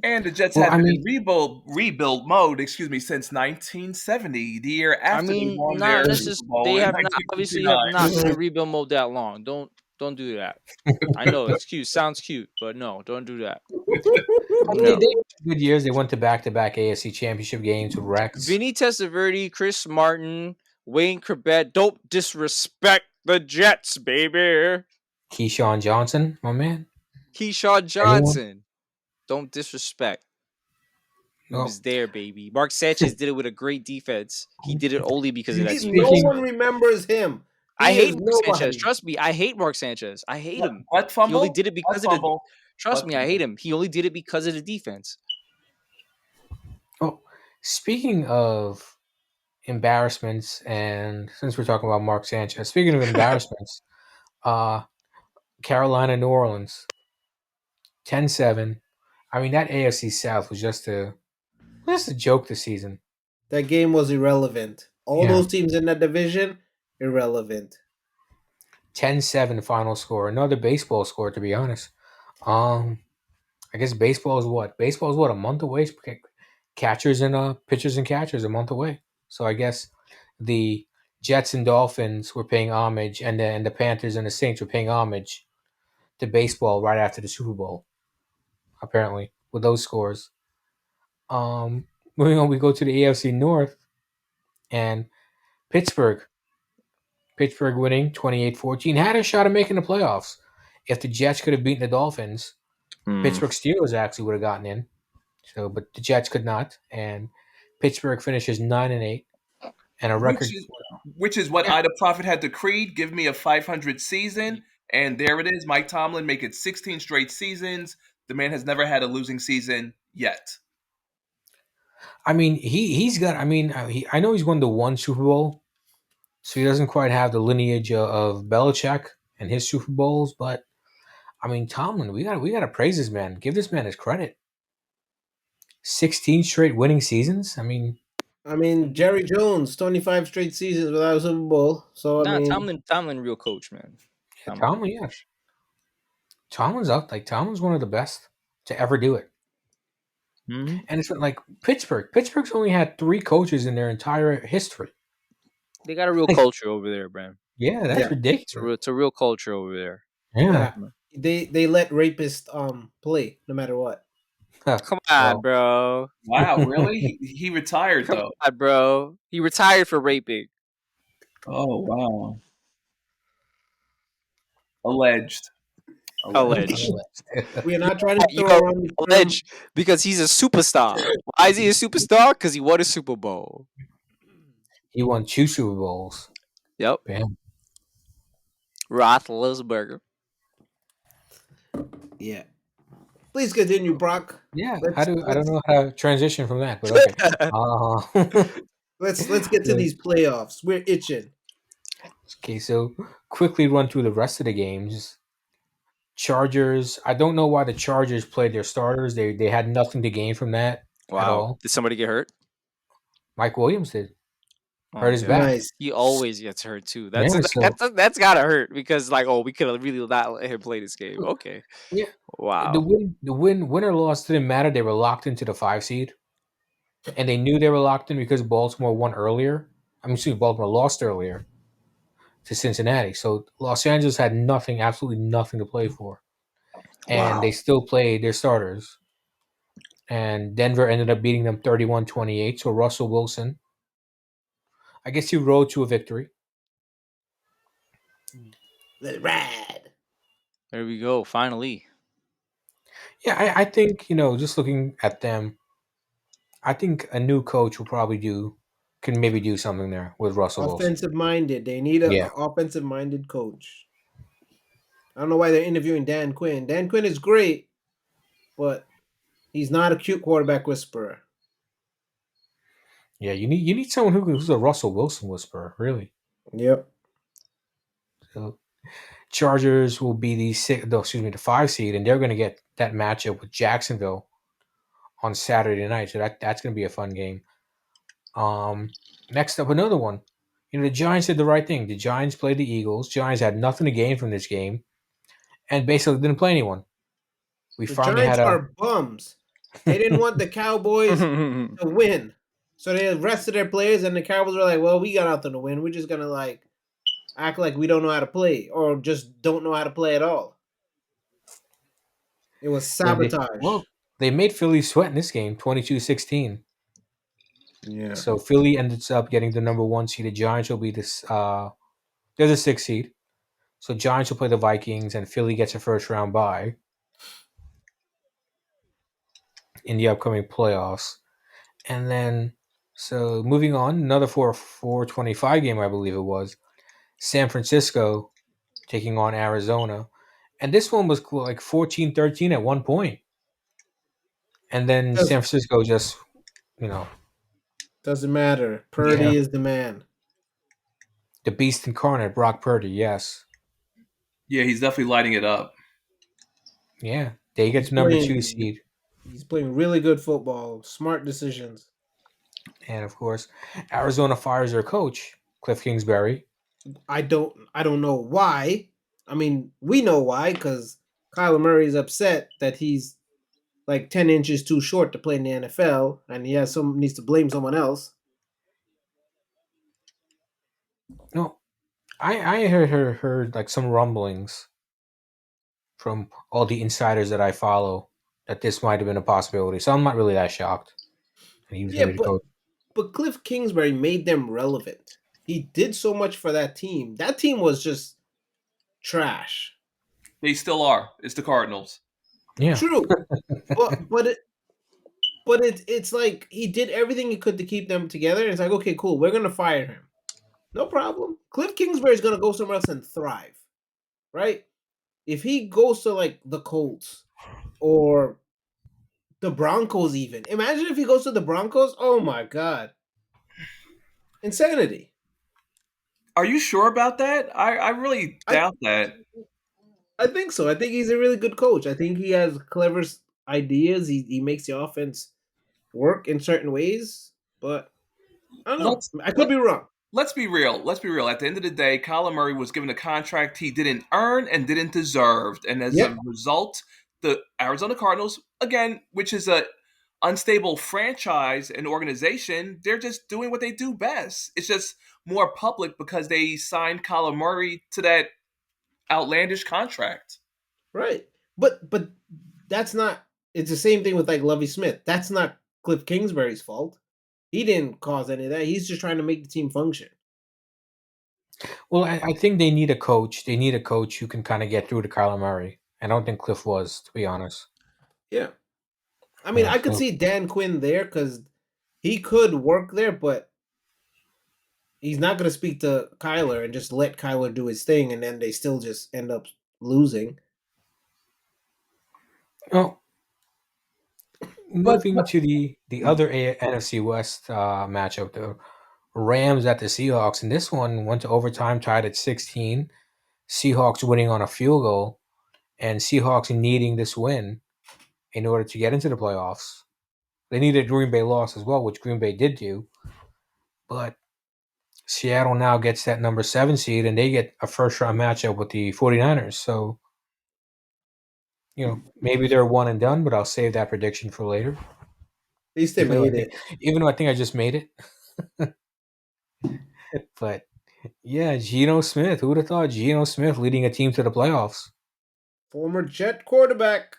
Speaker 4: And the Jets
Speaker 1: well,
Speaker 4: had
Speaker 1: I
Speaker 4: been in
Speaker 1: mean,
Speaker 4: rebuild mode, since 1970, the year
Speaker 3: I
Speaker 4: after they
Speaker 3: mean,
Speaker 4: won
Speaker 3: nah,
Speaker 4: their
Speaker 3: let's
Speaker 4: Super
Speaker 3: just they
Speaker 4: Bowl in
Speaker 3: have not obviously have
Speaker 4: 1959.
Speaker 3: not been in rebuild mode that long. Don't do that. I know it's cute, sounds cute, but no, don't do that.
Speaker 1: I mean, they
Speaker 3: No.
Speaker 1: had good years. They went to back AFC Championship games with Rex,
Speaker 3: Vinny Testaverde, Chris Martin, Wayne Corbett. Don't disrespect the Jets, baby.
Speaker 1: Keyshawn Johnson, my man.
Speaker 3: Keyshawn
Speaker 1: Anyone?
Speaker 3: Johnson. Don't disrespect. He
Speaker 1: No.
Speaker 3: was there, baby. Mark Sanchez did it with a great defense. He did it only because of that
Speaker 2: No
Speaker 3: defense.
Speaker 1: Speaking,
Speaker 2: one remembers him.
Speaker 3: I
Speaker 2: He
Speaker 3: hate
Speaker 2: is
Speaker 3: Mark Sanchez.
Speaker 2: nobody.
Speaker 3: Trust me, I hate Mark Sanchez. I hate him.
Speaker 4: Butt
Speaker 3: He only
Speaker 4: fumble,
Speaker 3: did it
Speaker 4: butt
Speaker 3: because of the.
Speaker 4: fumble,
Speaker 3: Trust
Speaker 4: butt
Speaker 3: me, I hate
Speaker 4: fumble.
Speaker 3: him. He only did it because of the defense.
Speaker 1: oh, speaking of embarrassments, and since we're talking about Mark Sanchez, speaking of embarrassments, uh, Carolina, New Orleans, 10-7. I mean, that AFC South was just a joke this season.
Speaker 2: That game was irrelevant. All
Speaker 1: Yeah,
Speaker 2: those teams in that division, irrelevant.
Speaker 1: 10-7 final score. Another baseball score, to be honest. Um, I guess baseball is what? Baseball is what, a month away? Catchers and pitchers and catchers a month away. So I guess the Jets and Dolphins were paying homage, and the Panthers and the Saints were paying homage to baseball right after the Super Bowl. Apparently, with those scores. Moving on, we go to the AFC North and Pittsburgh. Pittsburgh winning 28-14 had a shot of making the playoffs. If the Jets could have beaten the Dolphins,
Speaker 3: Hmm.
Speaker 1: Pittsburgh Steelers actually would have gotten in. So, but the Jets could not, and Pittsburgh finishes 9-8 and a
Speaker 4: which
Speaker 1: record.
Speaker 4: is which is what
Speaker 1: Yeah,
Speaker 4: Ida Prophet had decreed. Give me a 500 season, and there it is. Mike Tomlin make it 16 straight seasons. The man has never had a losing season yet.
Speaker 1: I mean he's got. I mean I know he's won the one Super Bowl, so he doesn't quite have the lineage of Belichick and his Super Bowls. But I mean Tomlin, we got to praise this man. Give this man his credit. 16 straight winning seasons. I mean,
Speaker 2: I mean, Jerry Jones, 25 straight seasons without a Super Bowl. So, I
Speaker 3: Nah,
Speaker 2: mean,
Speaker 3: Tomlin, real coach, man.
Speaker 1: yeah,
Speaker 3: Tomlin, real
Speaker 1: Tomlin, yeah,
Speaker 3: coach.
Speaker 1: Tomlin's up. Like Tomlin's one of the best to ever do it.
Speaker 3: Hmm.
Speaker 1: And it's like Pittsburgh. Pittsburgh's only had 3 coaches in their entire history.
Speaker 3: They got a real
Speaker 1: Like,
Speaker 3: culture over there, man.
Speaker 1: yeah, that's
Speaker 2: yeah,
Speaker 1: ridiculous.
Speaker 3: It's a real culture over there.
Speaker 1: Yeah.
Speaker 2: yeah. They let rapists play no matter what.
Speaker 3: Come on,
Speaker 1: Well,
Speaker 3: bro.
Speaker 4: Wow, really? He retired
Speaker 3: Come
Speaker 4: though.
Speaker 3: on, bro. He retired for raping.
Speaker 4: Oh wow, alleged, alleged.
Speaker 3: Alleged.
Speaker 2: We are not trying to throw
Speaker 3: Yo,
Speaker 2: around the term.
Speaker 3: alleged because he's a superstar. Why is he a superstar? Because he won a Super Bowl.
Speaker 1: he won 2 Super Bowls.
Speaker 3: Yep.
Speaker 1: Bam.
Speaker 3: Roethlisberger.
Speaker 2: Yeah. Please continue, Brock.
Speaker 1: Yeah.
Speaker 2: Let's
Speaker 1: I don't
Speaker 2: let's
Speaker 1: know how to transition from that, but okay.
Speaker 2: let's get to these playoffs. We're itching.
Speaker 1: Okay, so quickly run through the rest of the games. Chargers. I don't know why the Chargers played their starters. They had nothing to gain from that at
Speaker 3: Wow.
Speaker 1: all.
Speaker 3: Did somebody get hurt?
Speaker 1: Mike Williams did.
Speaker 3: Oh
Speaker 1: Hurt
Speaker 3: my
Speaker 1: his
Speaker 3: god.
Speaker 1: back.
Speaker 2: Nice.
Speaker 3: He always gets hurt too.
Speaker 1: Yeah, so
Speaker 3: That's gotta hurt because like, oh, we could have really not let him play this game. Okay.
Speaker 1: yeah, the
Speaker 3: Wow.
Speaker 1: win or loss didn't matter. They were locked into the 5 seed, and they knew they were locked in because Baltimore won earlier. I mean, excuse me, Baltimore lost earlier to Cincinnati, so Los Angeles had nothing, absolutely nothing to play for, and they
Speaker 2: Wow.
Speaker 1: still played their starters. And Denver ended up beating them 31-28. So Russell Wilson, I guess he rode to a victory.
Speaker 2: Let it ride.
Speaker 3: There we go. Finally.
Speaker 1: Yeah, I think just looking at them, I think a new coach will probably can maybe do something there with Russell Wilson.
Speaker 2: Offensive minded. They need a
Speaker 1: Yeah,
Speaker 2: offensive minded coach. I don't know why they're interviewing Dan Quinn. Dan Quinn is great, but he's not a cute quarterback whisperer.
Speaker 1: yeah. You need someone who's a Russell Wilson whisperer, really.
Speaker 2: Yep.
Speaker 1: So Chargers will be the six, no, excuse me, the 5 seed, and they're going to get that matchup with Jacksonville on Saturday night. So that's going to be a fun game. Next up, another one. The Giants did the right thing. The Giants played the Eagles. Giants had nothing to gain from this game, and basically didn't play anyone. We
Speaker 2: The
Speaker 1: finally had
Speaker 2: Giants
Speaker 1: a
Speaker 2: are bums. They didn't want the Cowboys to win. So they rested their players, and the Cowboys were like, well, we got nothing to win. We're just going to act like we don't know how to play or just don't know how to play at all. It was
Speaker 1: yeah, they,
Speaker 2: sabotage.
Speaker 1: well, they made Philly sweat in this game, 22-16.
Speaker 2: Yeah.
Speaker 1: So Philly ended up getting the number 1 seed. The Giants will be this. They're the 6 seed. So Giants will play the Vikings, and Philly gets a first round bye in the upcoming playoffs. And then, so moving on, another 425 game, I believe it was. San Francisco taking on Arizona. And this one was like 14-13 at one point. And then
Speaker 2: Does,
Speaker 1: San Francisco just, you know,
Speaker 2: doesn't matter.
Speaker 1: yeah,
Speaker 2: Purdy is the man.
Speaker 1: the beast incarnate, Brock Purdy, yes.
Speaker 4: Yeah, he's definitely lighting it up.
Speaker 1: Yeah, they get
Speaker 2: He's
Speaker 1: the number 2
Speaker 2: playing
Speaker 1: seed.
Speaker 2: he's playing really good football. Smart decisions.
Speaker 1: And of course, Arizona fires their coach, Cliff Kingsbury.
Speaker 2: I don't know why. I mean, we know why because Kyler Murray is upset that he's like 10 inches too short to play in the NFL, and needs to blame someone else.
Speaker 1: No, I heard like some rumblings from all the insiders that I follow that this might have been a possibility. So I'm not really that shocked that he was
Speaker 2: Yeah,
Speaker 1: going to be the
Speaker 2: but
Speaker 1: coach.
Speaker 2: but Cliff Kingsbury made them relevant. He did so much for that team. That team was just trash.
Speaker 4: They still are. It's the Cardinals.
Speaker 1: Yeah.
Speaker 2: True, but it's like he did everything he could to keep them together. And it's like, okay, cool, we're gonna fire him. No problem. Cliff Kingsbury is gonna go somewhere else and thrive, right? If he goes to like the Colts or the Broncos, even imagine if he goes to the Broncos. Oh my god, insanity!
Speaker 4: Are you sure about that? I really
Speaker 2: I
Speaker 4: doubt that.
Speaker 2: I think so. I think he's a really good coach. I think he has clever ideas. He makes the offense work in certain ways, but I don't know.
Speaker 4: Let's
Speaker 2: I could
Speaker 4: let
Speaker 2: be wrong.
Speaker 4: let's be real. Let's be real. At the end of the day, Kyler Murray was given a contract he didn't earn and didn't deserve, and as a
Speaker 2: Yep.
Speaker 4: result, the Arizona Cardinals, again, which is a unstable franchise and organization, they're just doing what they do best. It's just more public because they signed Kyler Murray to that outlandish contract.
Speaker 2: Right. But that's not. It's the same thing with like Lovey Smith. That's not Cliff Kingsbury's fault. He didn't cause any of that. He's just trying to make the team function.
Speaker 1: Well, I think they need a coach. They need a coach who can kind of get through to Kyler Murray. I don't think Cliff was, to be honest.
Speaker 2: Yeah. I mean, I could
Speaker 1: So
Speaker 2: see Dan Quinn there because he could work there, but he's not going to speak to Kyler and just let Kyler do his thing, and then they still just end up losing.
Speaker 1: well,
Speaker 2: But
Speaker 1: moving to the other NFC West matchup, the Rams at the Seahawks, and this one went to overtime, tied at 16. Seahawks winning on a field goal, and Seahawks needing this win in order to get into the playoffs. They needed Green Bay loss as well, which Green Bay did do. But Seattle now gets that number 7 seed, and they get a first round matchup with the 49ers. So, maybe they're one and done, but I'll save that prediction for later.
Speaker 2: at least they
Speaker 1: Even though I
Speaker 2: made
Speaker 1: think,
Speaker 2: it.
Speaker 1: even though I think I just made it. But yeah, Geno Smith. Who would have thought Geno Smith leading a team to the playoffs?
Speaker 2: Former Jet quarterback.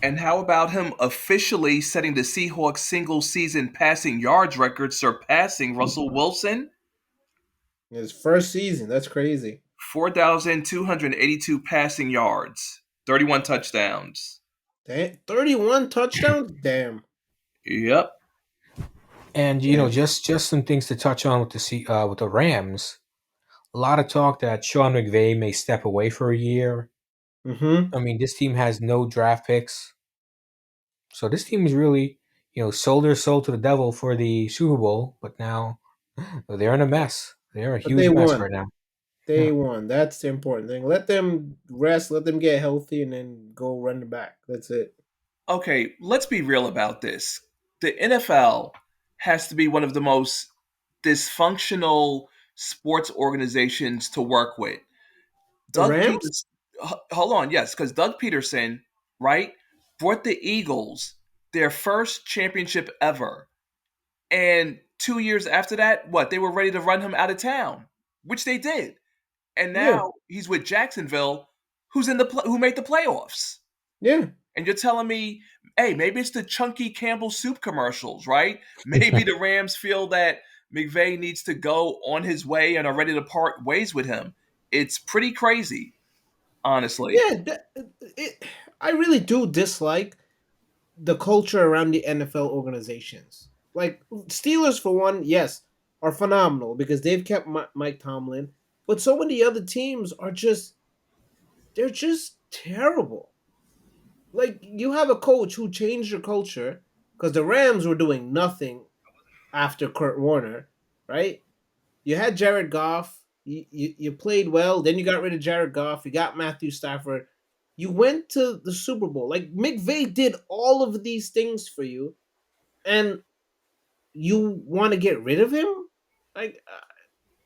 Speaker 4: And how about him officially setting the Seahawks single season passing yards record, surpassing Russell Wilson?
Speaker 2: His first season. That's crazy.
Speaker 4: 4,282 passing yards, 31 touchdowns.
Speaker 2: 31 touchdowns? Damn.
Speaker 4: Yep.
Speaker 1: And
Speaker 2: Yeah.
Speaker 1: just some things to touch on with with the Rams. A lot of talk that Sean McVay may step away for a year.
Speaker 2: Mm-hmm.
Speaker 1: I mean, this team has no draft picks, so this team is really, sold their soul to the devil for the Super Bowl. But now they're in a mess. They're a
Speaker 2: But they
Speaker 1: huge mess
Speaker 2: won.
Speaker 1: right now.
Speaker 2: Day one. That's the important thing. Let them rest, let them get healthy, and then go run it back. That's it.
Speaker 4: Okay, let's be real about this. The NFL has to be one of the most dysfunctional sports organizations to work with.
Speaker 2: The
Speaker 4: Doug
Speaker 2: Rams?
Speaker 4: Peters, hold on, yes, because Doug Peterson, right, brought the Eagles their first championship ever. And 2 years after that, what, they were ready to run him out of town, which they did. And
Speaker 2: Yeah.
Speaker 4: now he's with Jacksonville, who made the playoffs.
Speaker 2: Yeah.
Speaker 4: And you're telling me, hey, maybe it's the Chunky Campbell soup commercials, right? Maybe the Rams feel that McVay needs to go on his way and are ready to part ways with him. It's pretty crazy, honestly.
Speaker 2: Yeah. I really do dislike the culture around the NFL organizations. Like Steelers, for one, yes, are phenomenal because they've kept Mike Tomlin, but so many other teams are just they're just terrible. Like you have a coach who changed your culture because the Rams were doing nothing after Kurt Warner, right? You had Jared Goff. You played well. Then you got rid of Jared Goff. You got Matthew Stafford. You went to the Super Bowl. Like McVay did all of these things for you, and you want to get rid of him? Like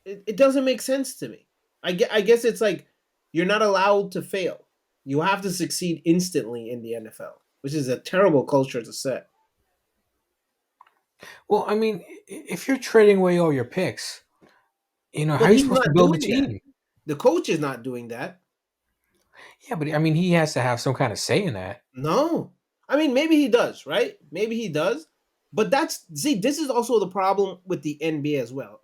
Speaker 2: it doesn't make sense to me. I guess it's like you're not allowed to fail. You have to succeed instantly in the NFL, which is a terrible culture to set.
Speaker 1: Well, I mean, if you're trading away all your picks, how
Speaker 2: But
Speaker 1: are you
Speaker 2: he's
Speaker 1: supposed to
Speaker 2: not
Speaker 1: build a
Speaker 2: doing that.
Speaker 1: team?
Speaker 2: The coach is not doing that.
Speaker 1: Yeah, but I mean, he has to have some kind of say in that.
Speaker 2: No. I mean, maybe he does, right? Maybe he does. But this is also the problem with the NBA as well.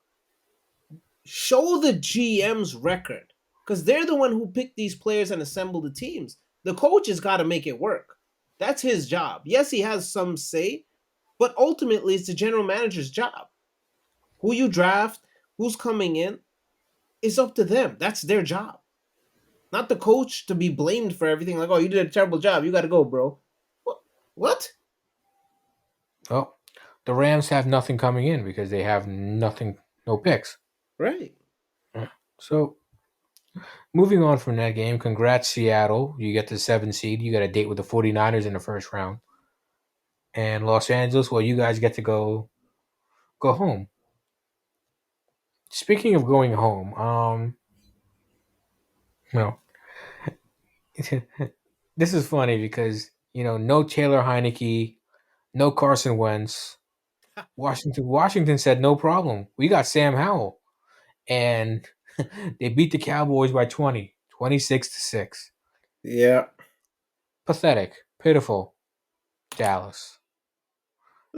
Speaker 2: Show the GM's record because they're the one who picked these players and assembled the teams. The coach has got to make it work. That's his job. Yes, he has some say, but ultimately it's the general manager's job. Who you draft, who's coming in, is up to them. That's their job. Not the coach to be blamed for everything. Like, oh, you did a terrible job. You got to go, bro. What? What?
Speaker 1: Well, the Rams have nothing coming in because they have nothing, no picks.
Speaker 2: Right.
Speaker 1: Yeah. So moving on from that game, congrats Seattle. You get the 7 seed. You got a date with the 49ers in the first round. And Los Angeles, well, you guys get to go home. Speaking of going home, no, this is funny because no Taylor Heineke, no Carson Wentz. Washington said no problem. We got Sam Howell, and they beat the Cowboys by 20, 26-6.
Speaker 2: Yeah.
Speaker 1: Pathetic, pitiful. Dallas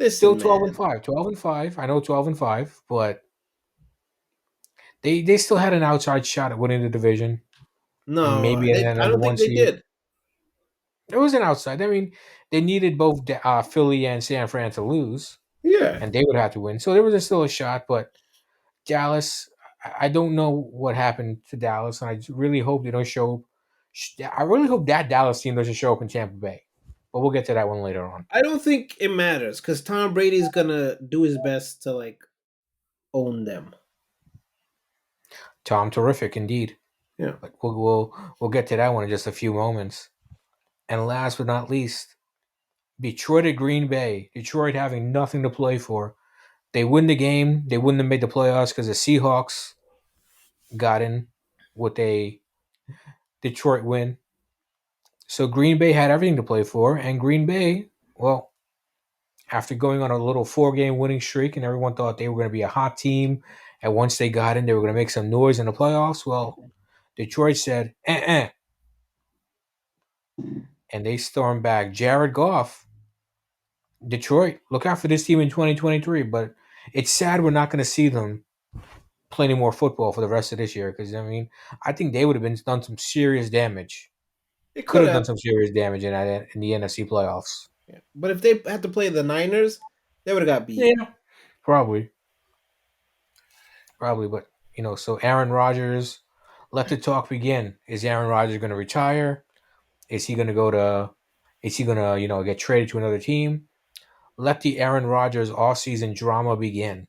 Speaker 1: still
Speaker 2: Listen,
Speaker 1: 12 and
Speaker 2: man.
Speaker 1: 5, 12 and 5. I know 12 and 5, but they still had an outside shot at winning the division and
Speaker 2: No,
Speaker 1: maybe a
Speaker 2: I
Speaker 1: number
Speaker 2: don't
Speaker 1: one
Speaker 2: think they
Speaker 1: seed.
Speaker 2: did.
Speaker 1: It was an outside. I mean, they needed both Philly and San Fran to lose,
Speaker 2: Yeah.
Speaker 1: and they would have to win. So there was still a shot, but Dallas, I don't know what happened to Dallas, and I really hope they don't show. I really hope that Dallas team doesn't show up in Tampa Bay, but we'll get to that one later on.
Speaker 2: I don't think it matters because Tom Brady's gonna do his best to like own them.
Speaker 1: Tom, terrific indeed.
Speaker 2: Yeah.
Speaker 1: But we'll get to that one in just a few moments. And last but not least, Detroit at Green Bay. Detroit having nothing to play for. They win the game. They wouldn't have made the playoffs because the Seahawks got in with a Detroit win. So Green Bay had everything to play for, and Green Bay, well, after going on a little 4 game winning streak, and everyone thought they were going to be a hot team, and once they got in, they were going to make some noise in the playoffs. Well, Detroit said, and they stormed back. Jared Goff, Detroit, look out for this team in 2023, but it's sad we're not going to see them play any more football for the rest of this year because, I mean, I think they would have been done some serious damage.
Speaker 2: It
Speaker 1: Could
Speaker 2: could
Speaker 1: have
Speaker 2: have.
Speaker 1: done some serious damage in the NFC playoffs.
Speaker 2: Yeah. But if they had to play the Niners, they would have got beat.
Speaker 1: Yeah, probably. Probably, but so Aaron Rodgers, let the talk begin. Is Aaron Rodgers going to retire? Is he going to go to? Is he going to get traded to another team? Let the Aaron Rodgers offseason drama begin.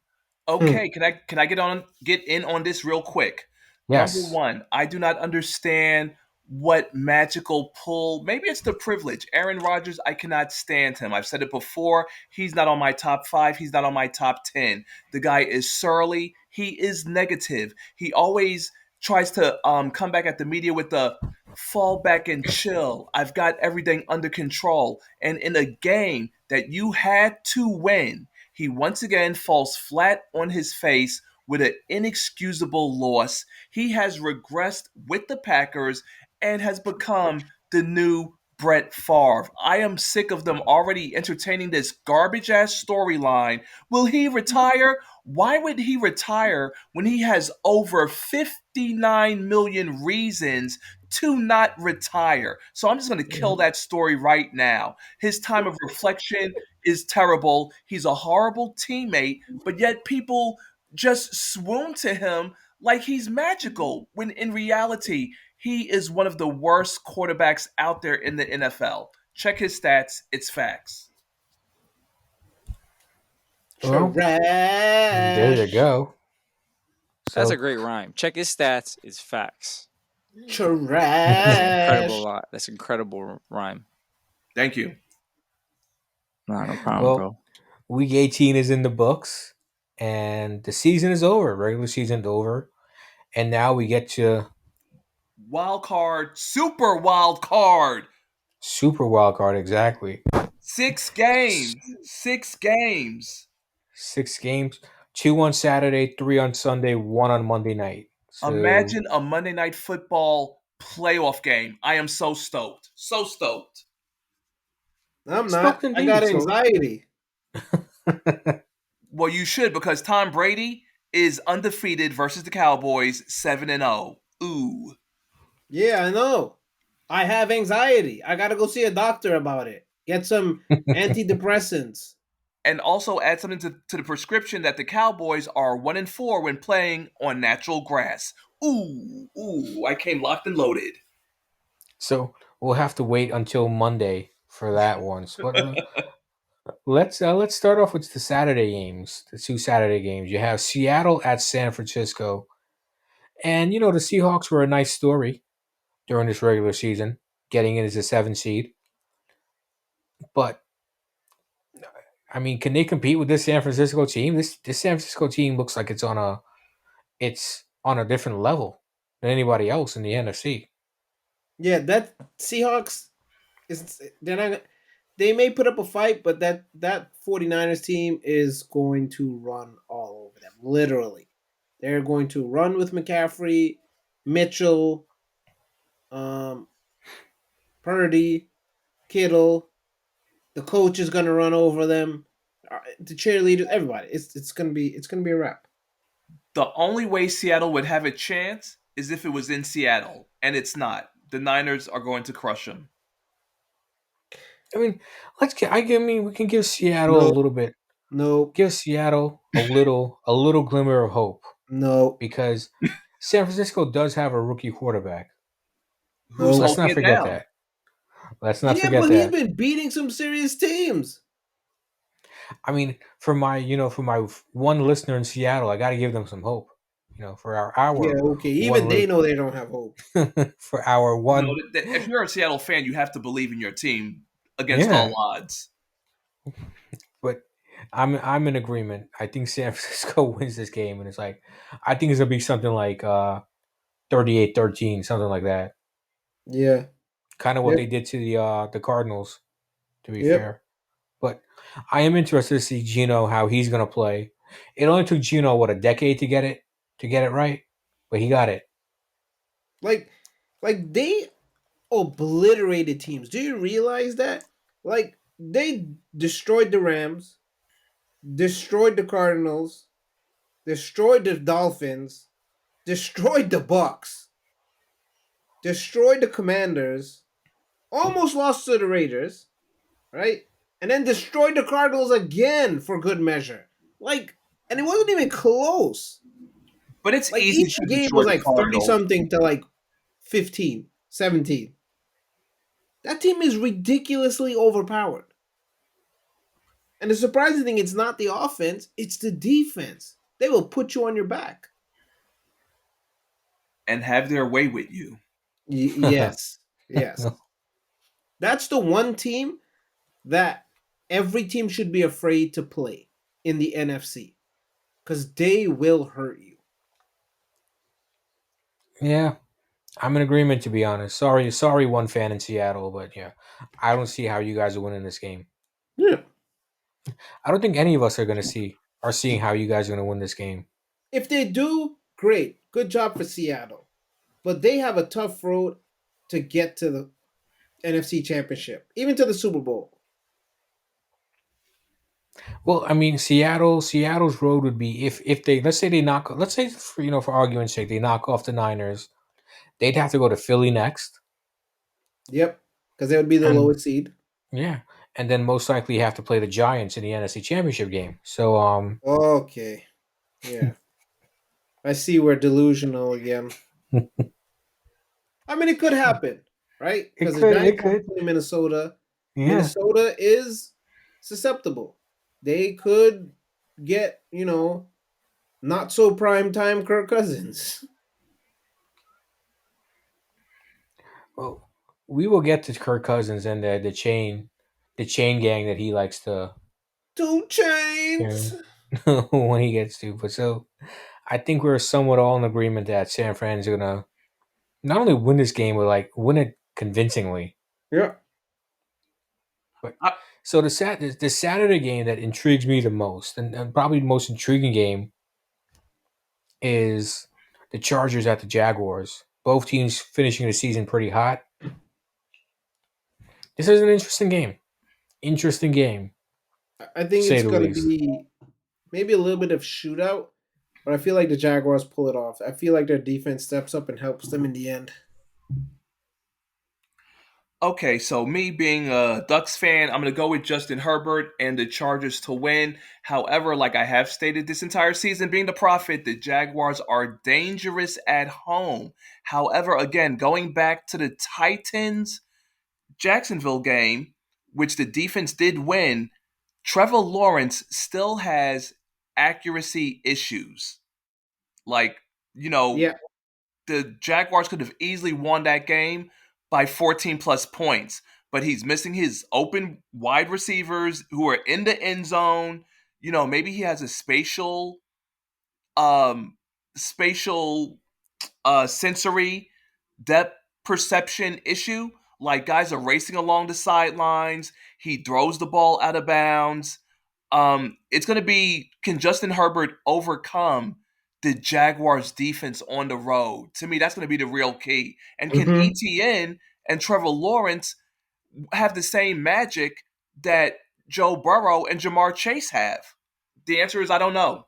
Speaker 2: Hmm.
Speaker 4: Okay, can I get in on this real quick? Number
Speaker 1: Yes.
Speaker 4: one, I do not understand what magical pull. Maybe it's the privilege. Aaron Rodgers, I cannot stand him. I've said it before. He's not on my top five. He's not on my top 10. The guy is surly. He is negative. He always tries to come back at the media with the fall back and chill. I've got everything under control. And in a game that you had to win, he once again falls flat on his face with an inexcusable loss. He has regressed with the Packers and has become the new Brett Favre. I am sick of them already entertaining this garbage ass storyline. Will he retire? Why would he retire when he has over 59 million reasons to not retire? So I'm just going to kill
Speaker 2: Mhm.
Speaker 4: that story right now. His time of reflection is terrible. He's a horrible teammate, but yet people just swoon to him like he's magical when in reality he is one of the worst quarterbacks out there in the NFL. Check his stats, it's facts.
Speaker 1: Well, there you
Speaker 2: Trash.
Speaker 1: go.
Speaker 3: That's a
Speaker 1: So,
Speaker 3: great rhyme. Check his stats. It's facts. That's incredible.
Speaker 2: Trash.
Speaker 3: That's incredible rhyme.
Speaker 4: Thank you.
Speaker 3: Nah, no problem,
Speaker 1: well,
Speaker 3: bro.
Speaker 1: week 18 is in the books, and the season is over. Regular season's over, and now we get to
Speaker 4: Wild card, super wild card.
Speaker 1: super wild card. Exactly.
Speaker 4: 6 games. 6 games.
Speaker 1: 6 games, two on Saturday, three on Sunday, one on Monday night. So
Speaker 4: Imagine a Monday night football playoff game. I am so stoked. So stoked.
Speaker 2: I'm
Speaker 1: stoked
Speaker 2: not. I got
Speaker 1: indeed. So
Speaker 2: anxiety.
Speaker 4: Well, you should because Tom Brady is undefeated versus the Cowboys 7-0. Ooh.
Speaker 2: Yeah, I know. I have anxiety. I gotta go see a doctor about it. Get some antidepressants.
Speaker 4: And also add something to the prescription that the Cowboys are 1-4 when playing on natural grass. Ooh, I came locked and loaded.
Speaker 1: so we'll have to wait until Monday for that one. But let's start off with the Saturday games. The two Saturday games. You have Seattle at San Francisco, and the Seahawks were a nice story during this regular season, getting in as a 7 seed. But I mean, can they compete with this San Francisco team? This San Francisco team looks like it's on a different level than anybody else in the NFC.
Speaker 2: Yeah, that Seahawks is they're not they may put up a fight, but that 49ers team is going to run all over them. Literally. They're going to run with McCaffrey, Mitchell, um, Purdy, Kittle. The coach is gonna run over them. The cheerleaders, everybody. It's gonna be a wrap.
Speaker 4: The only way Seattle would have a chance is if it was in Seattle, and it's not. The Niners are going to crush them.
Speaker 1: I mean, we can give Seattle a
Speaker 2: No,
Speaker 1: little bit.
Speaker 2: no,
Speaker 1: Give Seattle a little glimmer of hope
Speaker 2: no,
Speaker 1: because San Francisco does have a rookie quarterback.
Speaker 4: Who's
Speaker 2: no.
Speaker 1: Let's
Speaker 4: holding
Speaker 1: not
Speaker 4: it
Speaker 1: forget
Speaker 4: down?
Speaker 1: that. Let's not
Speaker 2: Yeah,
Speaker 1: forget
Speaker 2: but he's
Speaker 1: that.
Speaker 2: been beating some serious teams.
Speaker 1: I mean, for my one listener in Seattle, I got to give them some hope. For
Speaker 2: Yeah,
Speaker 1: our
Speaker 2: okay.
Speaker 1: one
Speaker 2: Even they know they don't have hope.
Speaker 1: for our
Speaker 4: No,
Speaker 1: one.
Speaker 4: if you're a Seattle fan, you have to believe in your team against all
Speaker 1: Yeah,
Speaker 4: odds.
Speaker 1: but I'm in agreement. I think San Francisco wins this game, and I think it's gonna be something like 38-13, something like that.
Speaker 2: Yeah.
Speaker 1: Kind of what
Speaker 2: Yep.
Speaker 1: they did to the Cardinals, to be
Speaker 2: Yep.
Speaker 1: fair. But I am interested to see Gino how he's gonna play. It only took Gino a decade to get it right, but he got it.
Speaker 2: Like they obliterated teams. Do you realize that? Like they destroyed the Rams, destroyed the Cardinals, destroyed the Dolphins, destroyed the Bucks, destroyed the Commanders, almost lost to the Raiders, right? And then destroyed the Cardinals again for good measure. Like, and it wasn't even close.
Speaker 4: But it's
Speaker 2: Like
Speaker 4: easy
Speaker 2: each
Speaker 4: to
Speaker 2: game
Speaker 4: destroy
Speaker 2: was
Speaker 4: the
Speaker 2: like 30
Speaker 4: Cardinals.
Speaker 2: something to like 15, 17. That team is ridiculously overpowered. And the surprising thing, it's not the offense, it's the defense. They will put you on your back.
Speaker 4: and have their way with you.
Speaker 2: Yes, yes. That's the one team that every team should be afraid to play in the NFC because they will hurt you.
Speaker 1: Yeah, I'm in agreement, to be honest. Sorry, one fan in Seattle, but yeah, I don't see how you guys are winning this game.
Speaker 2: Yeah.
Speaker 1: I don't think any of us are seeing how you guys are going to win this game.
Speaker 2: If they do, great. Good job for Seattle. But they have a tough road to get to the NFC Championship, even to the Super Bowl.
Speaker 1: Well, I mean, Seattle's road would be if they, let's say they knock, let's say for for argument's sake they knock off the Niners, they'd have to go to Philly next,
Speaker 2: Yep, because they would be the
Speaker 1: and
Speaker 2: lowest seed.
Speaker 1: yeah, and then most likely have to play the Giants in the NFC Championship game. So
Speaker 2: Okay. Yeah. I see we're delusional again. I mean, it could happen, right?
Speaker 1: it
Speaker 2: Because the
Speaker 1: could,
Speaker 2: Giants
Speaker 1: it
Speaker 2: have to
Speaker 1: could,
Speaker 2: play Minnesota.
Speaker 1: yeah.
Speaker 2: Minnesota is susceptible. They could get, not so prime time Kirk Cousins.
Speaker 1: Well, we will get to Kirk Cousins and the chain gang that he likes to
Speaker 2: Two chains.
Speaker 1: carry when he gets to. But so I think we're somewhat all in agreement that San Fran's gonna not only win this game, but like win it convincingly.
Speaker 2: Yeah.
Speaker 1: But
Speaker 4: I,
Speaker 1: so the Saturday game that intrigues me the most, and probably the most intriguing game, is the Chargers at the Jaguars. Both teams finishing the season pretty hot. This is an interesting game. Interesting game,
Speaker 2: I
Speaker 1: to
Speaker 2: think
Speaker 1: say
Speaker 2: it's
Speaker 1: the
Speaker 2: going to
Speaker 1: least.
Speaker 2: be maybe a little bit of shootout, but I feel like the Jaguars pull it off. I feel like their defense steps up and helps them in the end.
Speaker 4: okay, so me being a Ducks fan, I'm going to go with Justin Herbert and the Chargers to win. However, like I have stated this entire season, being the prophet, the Jaguars are dangerous at home. However, again, going back to the Titans Jacksonville game, which the defense did win, Trevor Lawrence still has accuracy issues. Like, you know,
Speaker 2: Yeah.
Speaker 4: the Jaguars could have easily won that game by 14 plus points, but he's missing his open wide receivers who are in the end zone. Maybe he has a um spatial sensory depth perception issue. Like guys are racing along the sidelines. He throws the ball out of bounds. It's going to be, can Justin Herbert overcome the Jaguars defense on the road? To me, that's going to be the real key. And can
Speaker 2: Hmm.
Speaker 4: ETN and Trevor Lawrence have the same magic that Joe Burrow and Jamar Chase have? The answer is I don't know.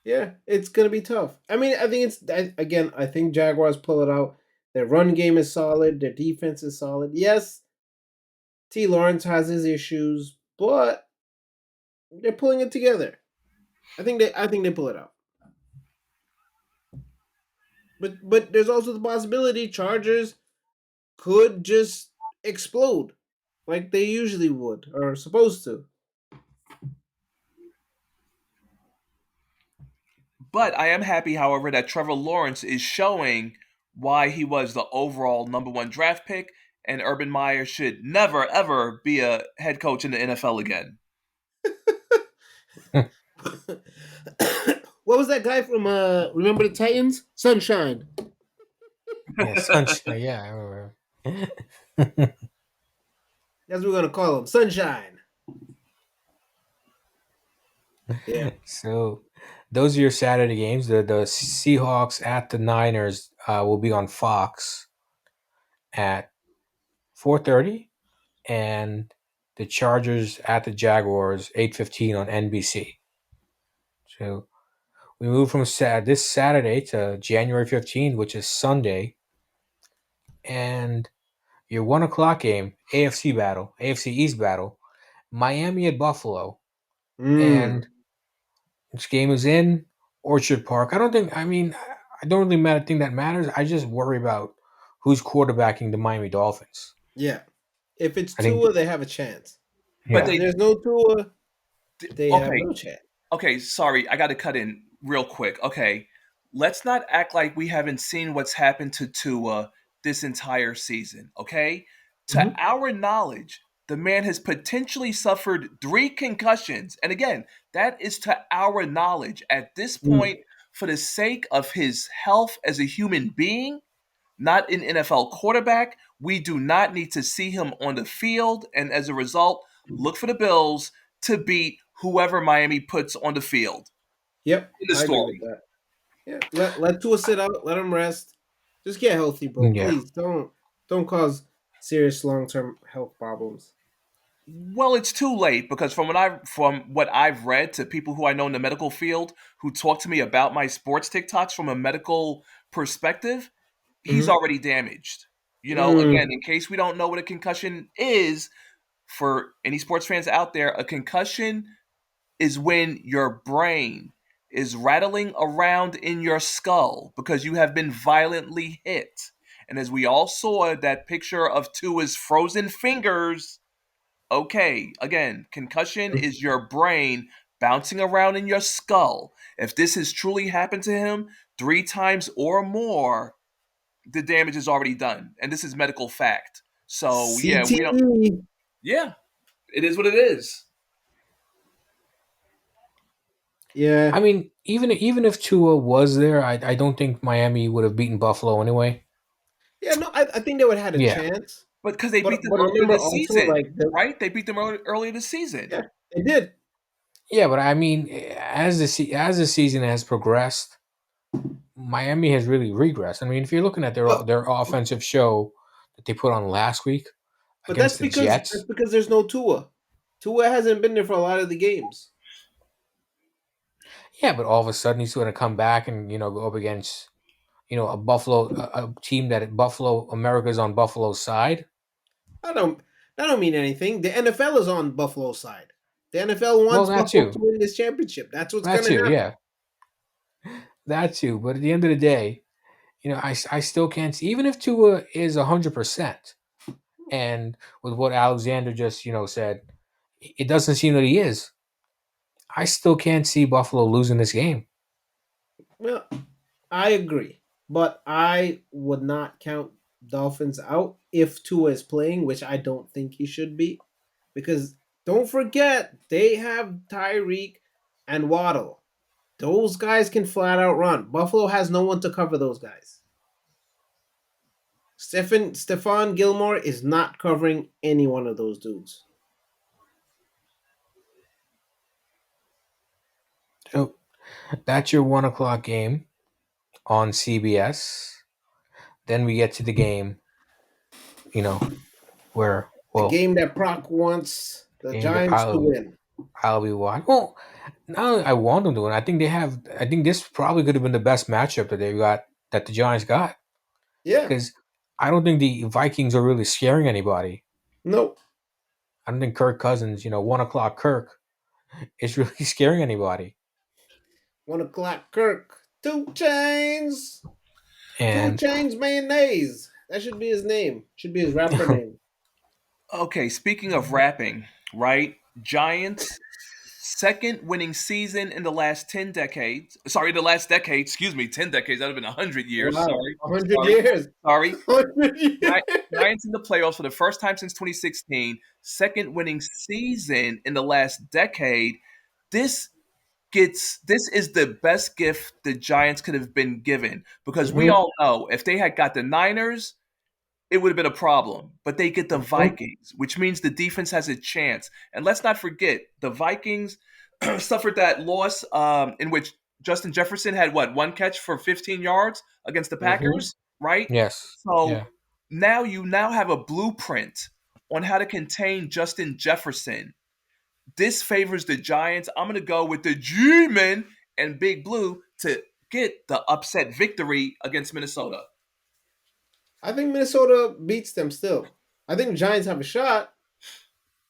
Speaker 2: Yeah, it's going to be tough. I mean, I think again, I think Jaguars pull it out. Their run game is solid. Their defense is solid. Yes, T. Lawrence has his issues, but they're pulling it together. I think they pull it out. But there's also the possibility Chargers could just explode like they usually would or are supposed to.
Speaker 4: But I am happy, however, that Trevor Lawrence is showing why he was the overall number one draft pick, and Urban Meyer should never, ever be a head coach in the NFL again.
Speaker 2: What was that guy from remember the Titans? Sunshine.
Speaker 1: Yeah, sunshine. Yeah, I remember.
Speaker 2: That's what we're gonna call him. Sunshine. Yeah.
Speaker 1: So those are your Saturday games. The Seahawks at the Niners will be on Fox at 4:30, and the Chargers at the Jaguars 8:15 on NBC. So we move from this Saturday to January 15th, which is Sunday, and your 1 o'clock game, AFC East battle, Miami at Buffalo,
Speaker 2: Mm.
Speaker 1: and this game is in Orchard Park. I mean, I don't really think that matters. I just worry about who's quarterbacking the Miami Dolphins.
Speaker 2: Yeah. If it's
Speaker 1: I think,
Speaker 2: Tua, they have a chance.
Speaker 4: But
Speaker 1: yeah.
Speaker 2: If
Speaker 4: they,
Speaker 2: there's no Tua, they have
Speaker 4: okay,
Speaker 2: no chance.
Speaker 4: okay, sorry, I got to cut in real quick. Okay, let's not act like we haven't seen what's happened to Tua this entire season, okay? To
Speaker 2: Mhm.
Speaker 4: our knowledge, the man has potentially suffered 3 concussions. And again, that is to our knowledge. At this
Speaker 2: Mm.
Speaker 4: point, for the sake of his health as a human being, not an NFL quarterback, we do not need to see him on the field. And as a result, look for the Bills to beat whoever Miami puts on the field.
Speaker 2: Yep,
Speaker 4: In the
Speaker 2: I agree with
Speaker 4: story.
Speaker 2: that. Yeah, let Tua sit out, let him rest. Just get healthy, bro.
Speaker 1: Yeah.
Speaker 2: Please don't cause serious long term health problems.
Speaker 4: Well, it's too late because from what I've read to people who I know in the medical field who talk to me about my sports TikToks from a medical perspective, he's
Speaker 2: Hmm.
Speaker 4: already damaged. Again,
Speaker 2: Mm.
Speaker 4: in case we don't know what a concussion is, for any sports fans out there, a concussion is when your brain is rattling around in your skull because you have been violently hit. And as we all saw that picture of Tua's frozen fingers, okay, again, concussion is your brain bouncing around in your skull. If this has truly happened to him 3 times or more, the damage is already done. And this is medical fact. So, yeah, we don't.
Speaker 2: CTE.
Speaker 4: Yeah, it is what it is.
Speaker 2: Yeah,
Speaker 1: I mean, even if Tua was there, I don't think Miami would have beaten Buffalo anyway.
Speaker 2: yeah. No, I think they would have had a
Speaker 1: Yeah.
Speaker 2: chance.
Speaker 4: But because they beat them
Speaker 2: But
Speaker 4: earlier
Speaker 2: remember
Speaker 4: this
Speaker 2: also
Speaker 4: season,
Speaker 2: like the
Speaker 4: right? They beat them earlier this season.
Speaker 2: yeah they did.
Speaker 1: Yeah, but I mean, as the season has progressed, Miami has really regressed. I mean, if you're looking at
Speaker 2: But
Speaker 1: their offensive show that they put on last week
Speaker 2: but
Speaker 1: against the
Speaker 2: that's
Speaker 1: Jets,
Speaker 2: because there's no Tua. Tua hasn't been there for a lot of the games.
Speaker 1: yeah, but all of a sudden he's going to come back and go up against a Buffalo a team that Buffalo America's on Buffalo's side.
Speaker 2: I don't that don't mean anything. The NFL is on Buffalo's side. The NFL
Speaker 1: Well,
Speaker 2: wants
Speaker 1: that
Speaker 2: Buffalo to
Speaker 1: too,
Speaker 2: win this championship. That's what's
Speaker 1: that
Speaker 2: gonna
Speaker 1: too,
Speaker 2: happen.
Speaker 1: yeah, that too. But at the end of the day, I still can't see, even if Tua is 100%, and with what Alexander just said, it doesn't seem that he is. I still can't see Buffalo losing this game.
Speaker 2: Well, I agree, but I would not count Dolphins out if Tua is playing, which I don't think he should be, because don't forget they have Tyreek and Waddle. Those guys can flat out run. Buffalo has no one to cover those guys. Stephon Gilmore is not covering any one of those dudes.
Speaker 1: So that's your 1 o'clock game on CBS. Then we get to the game, where
Speaker 2: The
Speaker 1: well,
Speaker 2: game that Prak wants the
Speaker 1: game that
Speaker 2: Giants to win.
Speaker 1: I'll be watching. Well, now I want them to win. I think they have. I think this probably could have been the best matchup that they got, that the Giants got,
Speaker 2: Yeah.
Speaker 1: because I don't think the Vikings are really scaring anybody.
Speaker 2: No.
Speaker 1: I don't think Kirk Cousins, 1 o'clock Kirk, is really scaring anybody.
Speaker 2: 1 o'clock Kirk. 2 Chains. Two
Speaker 1: And
Speaker 2: Chains Mayonnaise. That should be his name. Should be his rapper name.
Speaker 4: Okay, speaking of rapping, right? Giants second winning season in the last 10 decades. Sorry, the last decade, excuse me, 10 decades. That would have been 100 years.
Speaker 2: Wow.
Speaker 4: Sorry.
Speaker 2: 100
Speaker 4: Sorry.
Speaker 2: years.
Speaker 4: Sorry.
Speaker 2: 100 years.
Speaker 4: Giants in the playoffs for the first time since 2016, second winning season in the last decade. This this is the best gift the Giants could have been given because we
Speaker 2: Mhm.
Speaker 4: all know if they had got the Niners, it would have been a problem. But they get the Vikings, which means the defense has a chance. And let's not forget, the Vikings suffered that loss in which Justin Jefferson had what, one catch for 15 yards against the
Speaker 2: Mhm.
Speaker 4: Packers, right?
Speaker 1: yes,
Speaker 4: So
Speaker 1: yeah.
Speaker 4: now you now have a blueprint on how to contain Justin Jefferson. This favors the Giants. I'm going to go with the G-Men and Big Blue to get the upset victory against Minnesota.
Speaker 2: I think Minnesota beats them still. I think the Giants have a shot,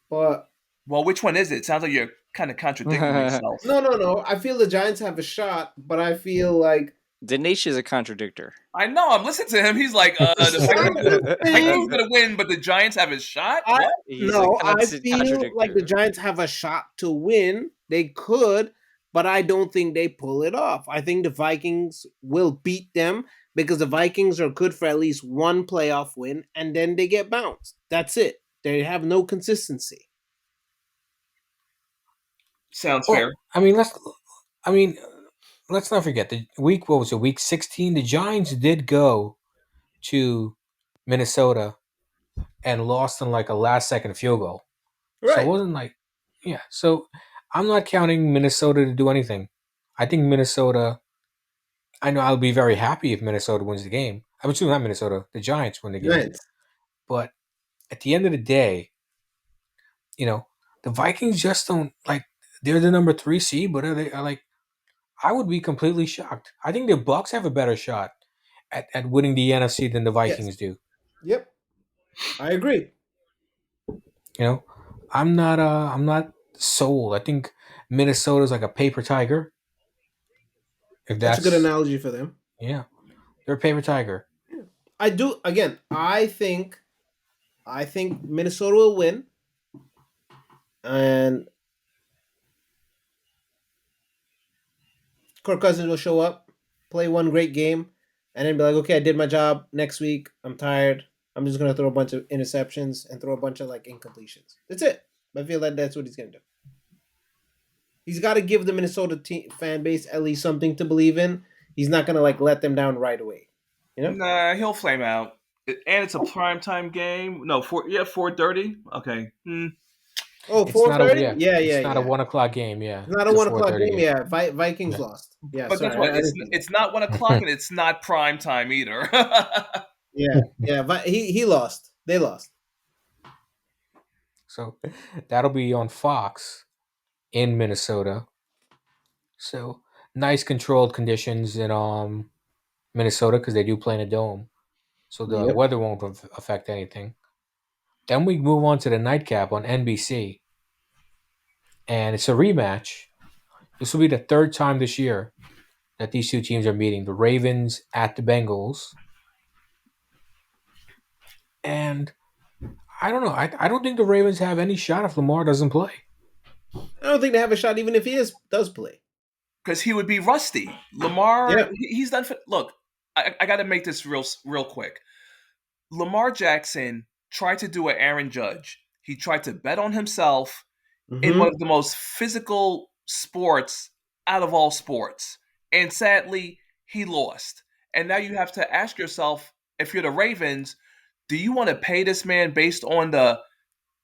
Speaker 2: but
Speaker 4: Well, which one is it? Sounds like you're kind of contradicting yourself.
Speaker 2: no. I feel the Giants have a shot, but I feel like
Speaker 3: Dinesh is a contradictor.
Speaker 4: I know. I'm listening to him. He's like, the
Speaker 2: I'm
Speaker 4: Vikings,
Speaker 2: just
Speaker 4: Vikings
Speaker 2: saying.
Speaker 4: gonna win, but the Giants have a shot.
Speaker 2: I
Speaker 4: What?
Speaker 3: He's a
Speaker 2: no, I
Speaker 3: constant
Speaker 2: feel like the
Speaker 3: contradictor.
Speaker 2: Giants have a shot to win. They could, but I don't think they pull it off. I think the Vikings will beat them because the Vikings are good for at least one playoff win and then they get bounced. That's it. They have no consistency.
Speaker 4: Sounds fair.
Speaker 1: Well, I mean, I mean, let's not forget the week. What was it? Week 16. The Giants did go to Minnesota and lost in like a last second field goal. So it
Speaker 2: Right.
Speaker 1: wasn't like, yeah. So I'm not counting Minnesota to do anything. I think Minnesota. I know I'll be very happy if Minnesota wins the game. I'm assuming not Minnesota. The Giants win the game.
Speaker 2: Giants.
Speaker 1: But at the end of the day, you know, the Vikings just don't like. They're the number 3 seed, but are like I would be completely shocked. I think the Bucks have a better shot at winning the NFC than the
Speaker 2: Yes.
Speaker 1: Vikings do.
Speaker 2: Yep. I agree.
Speaker 1: You know, I'm not sold. I think Minnesota's like a paper tiger. If
Speaker 2: That's a good
Speaker 1: that's
Speaker 2: analogy for them.
Speaker 1: yeah, they're a paper tiger.
Speaker 2: I do again, I think Minnesota will win and Kirk Cousins will show up, play one great game, and then be like, okay, I did my job. Next week, I'm tired. I'm just gonna throw a bunch of interceptions and throw a bunch of like incompletions. That's it. I feel like that's what he's gonna do. He's got to give the Minnesota fan base at least something to believe in. He's not gonna like let them down right away. You know?
Speaker 4: Nah, he'll flame out. And it's a primetime game. No, 4:30. Okay.
Speaker 2: Oh,
Speaker 1: It's
Speaker 2: four
Speaker 1: not a
Speaker 2: thirty.
Speaker 1: yeah.
Speaker 2: Yeah, yeah,
Speaker 1: It's not a
Speaker 2: yeah.
Speaker 1: 1 o'clock game. Yeah,
Speaker 2: It's not a
Speaker 1: it's a
Speaker 2: 1 o'clock
Speaker 1: 4:30
Speaker 2: game.
Speaker 1: game.
Speaker 2: Yeah, Vikings
Speaker 1: Yeah.
Speaker 2: lost. Yeah,
Speaker 4: But guess
Speaker 2: sorry,
Speaker 4: what?
Speaker 2: I
Speaker 4: It's
Speaker 2: didn't see that.
Speaker 4: it's not 1 o'clock and it's not prime time either.
Speaker 2: Yeah, yeah. He lost. They lost.
Speaker 1: So that'll be on Fox in Minnesota. So nice controlled conditions in Minnesota because they do play in a dome, so the
Speaker 2: Yep.
Speaker 1: weather won't affect anything. Then we move on to the nightcap on NBC, and it's a rematch. This will be the third time this year that these two teams are meeting. The Ravens at the Bengals, and I don't know. I don't think the Ravens have any shot if Lamar doesn't play.
Speaker 2: I don't think they have a shot, even if he does play.
Speaker 4: Because he would be rusty. Lamar,
Speaker 2: Yeah.
Speaker 4: he's done. Look, I got to make this real quick. Lamar Jackson tried to do an Aaron Judge. He tried to bet on himself in one
Speaker 2: Mm-hmm.
Speaker 4: of the most physical sports out of all sports. And sadly, he lost. And now you have to ask yourself, if you're the Ravens, do you want to pay this man based on the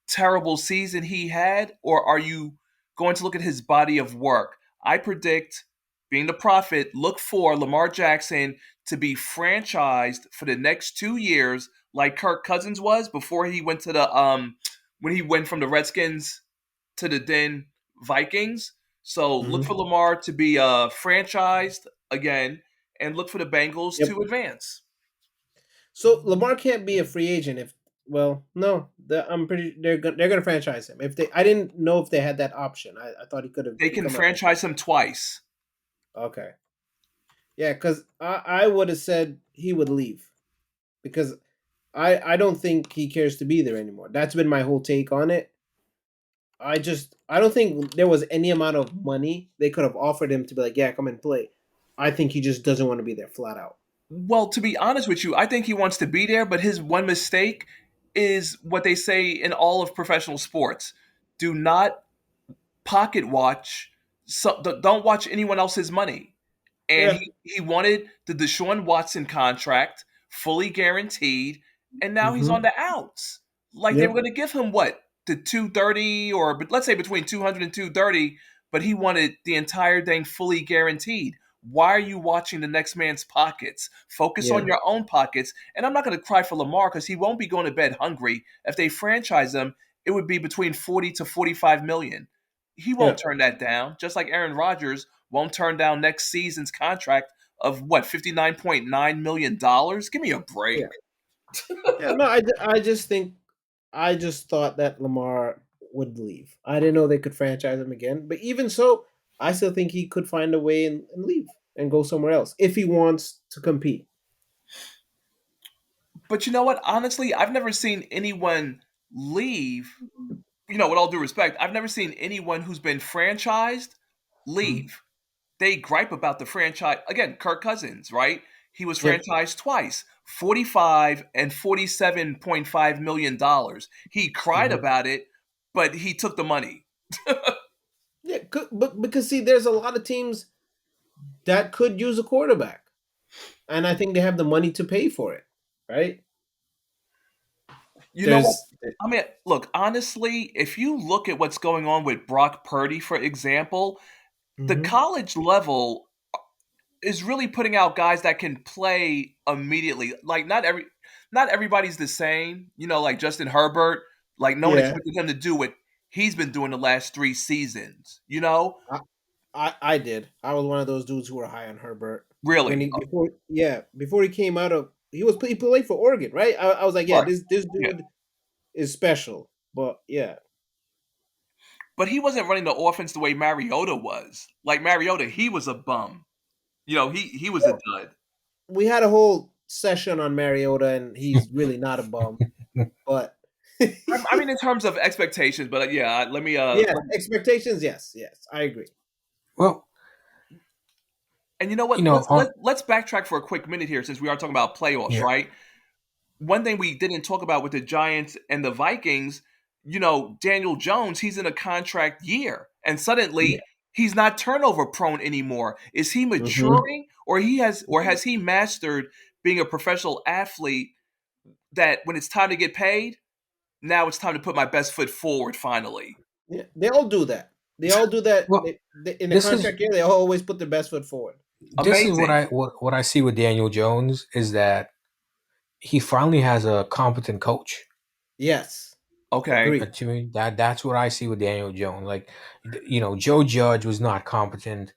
Speaker 4: terrible season he had, or are you going to look at his body of work? I predict, being the prophet, look for Lamar Jackson to be franchised for the next 2 years, like Kirk Cousins was before he went to the when he went from the Redskins to the then Vikings. So look for
Speaker 2: Mm-hmm.
Speaker 4: Lamar to be franchised again, and look for the Bengals
Speaker 2: Yep.
Speaker 4: to advance.
Speaker 2: So Lamar can't be a free agent if. Well, no, I'm pretty. They're gonna franchise him. If they, I didn't know if they had that option. I thought he could have
Speaker 4: They can
Speaker 2: become a.
Speaker 4: franchise him twice.
Speaker 2: Okay. Yeah, because I would have said he would leave because I don't think he cares to be there anymore. That's been my whole take on it. I don't think there was any amount of money they could have offered him to be like, yeah, come and play. I think he just doesn't want to be there flat out.
Speaker 4: Well, to be honest with you, I think he wants to be there, but his one mistake is what they say in all of professional sports: do not pocket watch. So, don't watch anyone else's money. And
Speaker 2: Yeah.
Speaker 4: he wanted the Deshaun Watson contract fully guaranteed, and now he's on
Speaker 2: Mm-hmm.
Speaker 4: the outs. Like they were
Speaker 2: Yep.
Speaker 4: going to give him what, the 230, or but let's say between 200 and 230, but he wanted the entire thing fully guaranteed. Why are you watching the next man's pockets? Focus on
Speaker 2: Yeah.
Speaker 4: your own pockets. And I'm not going to cry for Lamar because he won't be going to bed hungry. If they franchise him, it would be between 40 to 45 million. He
Speaker 2: Yeah.
Speaker 4: won't turn that down, just like Aaron Rodgers won't turn down next season's contract of what, $59.9 million. Give me a break.
Speaker 2: Yeah. Yeah. No, I just think I just thought that Lamar would leave. I didn't know they could franchise him again. But even so, I still think he could find a way and leave and go somewhere else if he wants to compete.
Speaker 4: But you know what? Honestly, I've never seen anyone leave. With all due respect, I've never seen anyone who's been franchised leave. They gripe about the franchise. Again, Kirk Cousins, right? He was
Speaker 2: Yep.
Speaker 4: franchised twice, 45 and $47.5 million. He cried
Speaker 2: Mhm.
Speaker 4: about it, but he took the money.
Speaker 2: Yeah, but because see, there's a lot of teams that could use a quarterback, and I think they have the money to pay for it, right?
Speaker 4: You know what?
Speaker 2: There's
Speaker 4: I mean, look, honestly, if you look at what's going on with Brock Purdy, for example, the
Speaker 2: Mhm.
Speaker 4: college level is really putting out guys that can play immediately. Like not everybody's the same. Like Justin Herbert, like no one
Speaker 2: Yeah,
Speaker 4: expected him to do what he's been doing the last 3 seasons. You know,
Speaker 2: I did. I was one of those dudes who were high on Herbert when
Speaker 4: really.
Speaker 2: he before he came out of he played for Oregon, right? I was like, yeah,
Speaker 4: Right.
Speaker 2: this
Speaker 4: Yeah.
Speaker 2: dude is special, but yeah,
Speaker 4: But he wasn't running the offense the way Mariota was. Like Mariota, he was a bum. He was a dud.
Speaker 2: we had a whole session on Mariota, and he's really not a bum, but
Speaker 4: I mean, in terms of expectations, but yeah, let me
Speaker 2: yes, expectations, yes, I agree.
Speaker 1: Well,
Speaker 4: and you know what? Let's backtrack for a quick minute here, since we are talking about playoffs,
Speaker 1: yeah,
Speaker 4: right? One thing we didn't talk about with the Giants and the Vikings, Daniel Jones, he's in a contract year, and
Speaker 1: yeah.
Speaker 4: suddenly he's not turnover prone anymore. Is he
Speaker 2: Hmm.
Speaker 4: maturing, or has he mastered being a professional athlete that when it's time to get paid, now it's time to put my best foot forward finally?
Speaker 2: Yeah, they all do that. They all do that.
Speaker 1: Well,
Speaker 2: In the
Speaker 1: this is
Speaker 2: contract year, they always put their best foot forward.
Speaker 1: what
Speaker 4: Amazing.
Speaker 1: what I see with Daniel Jones is that he finally has a competent coach.
Speaker 2: Yes,
Speaker 4: Okay.
Speaker 2: agree.
Speaker 1: To me, that's what I see with Daniel Jones. Like, Joe Judge was not competent.
Speaker 2: E-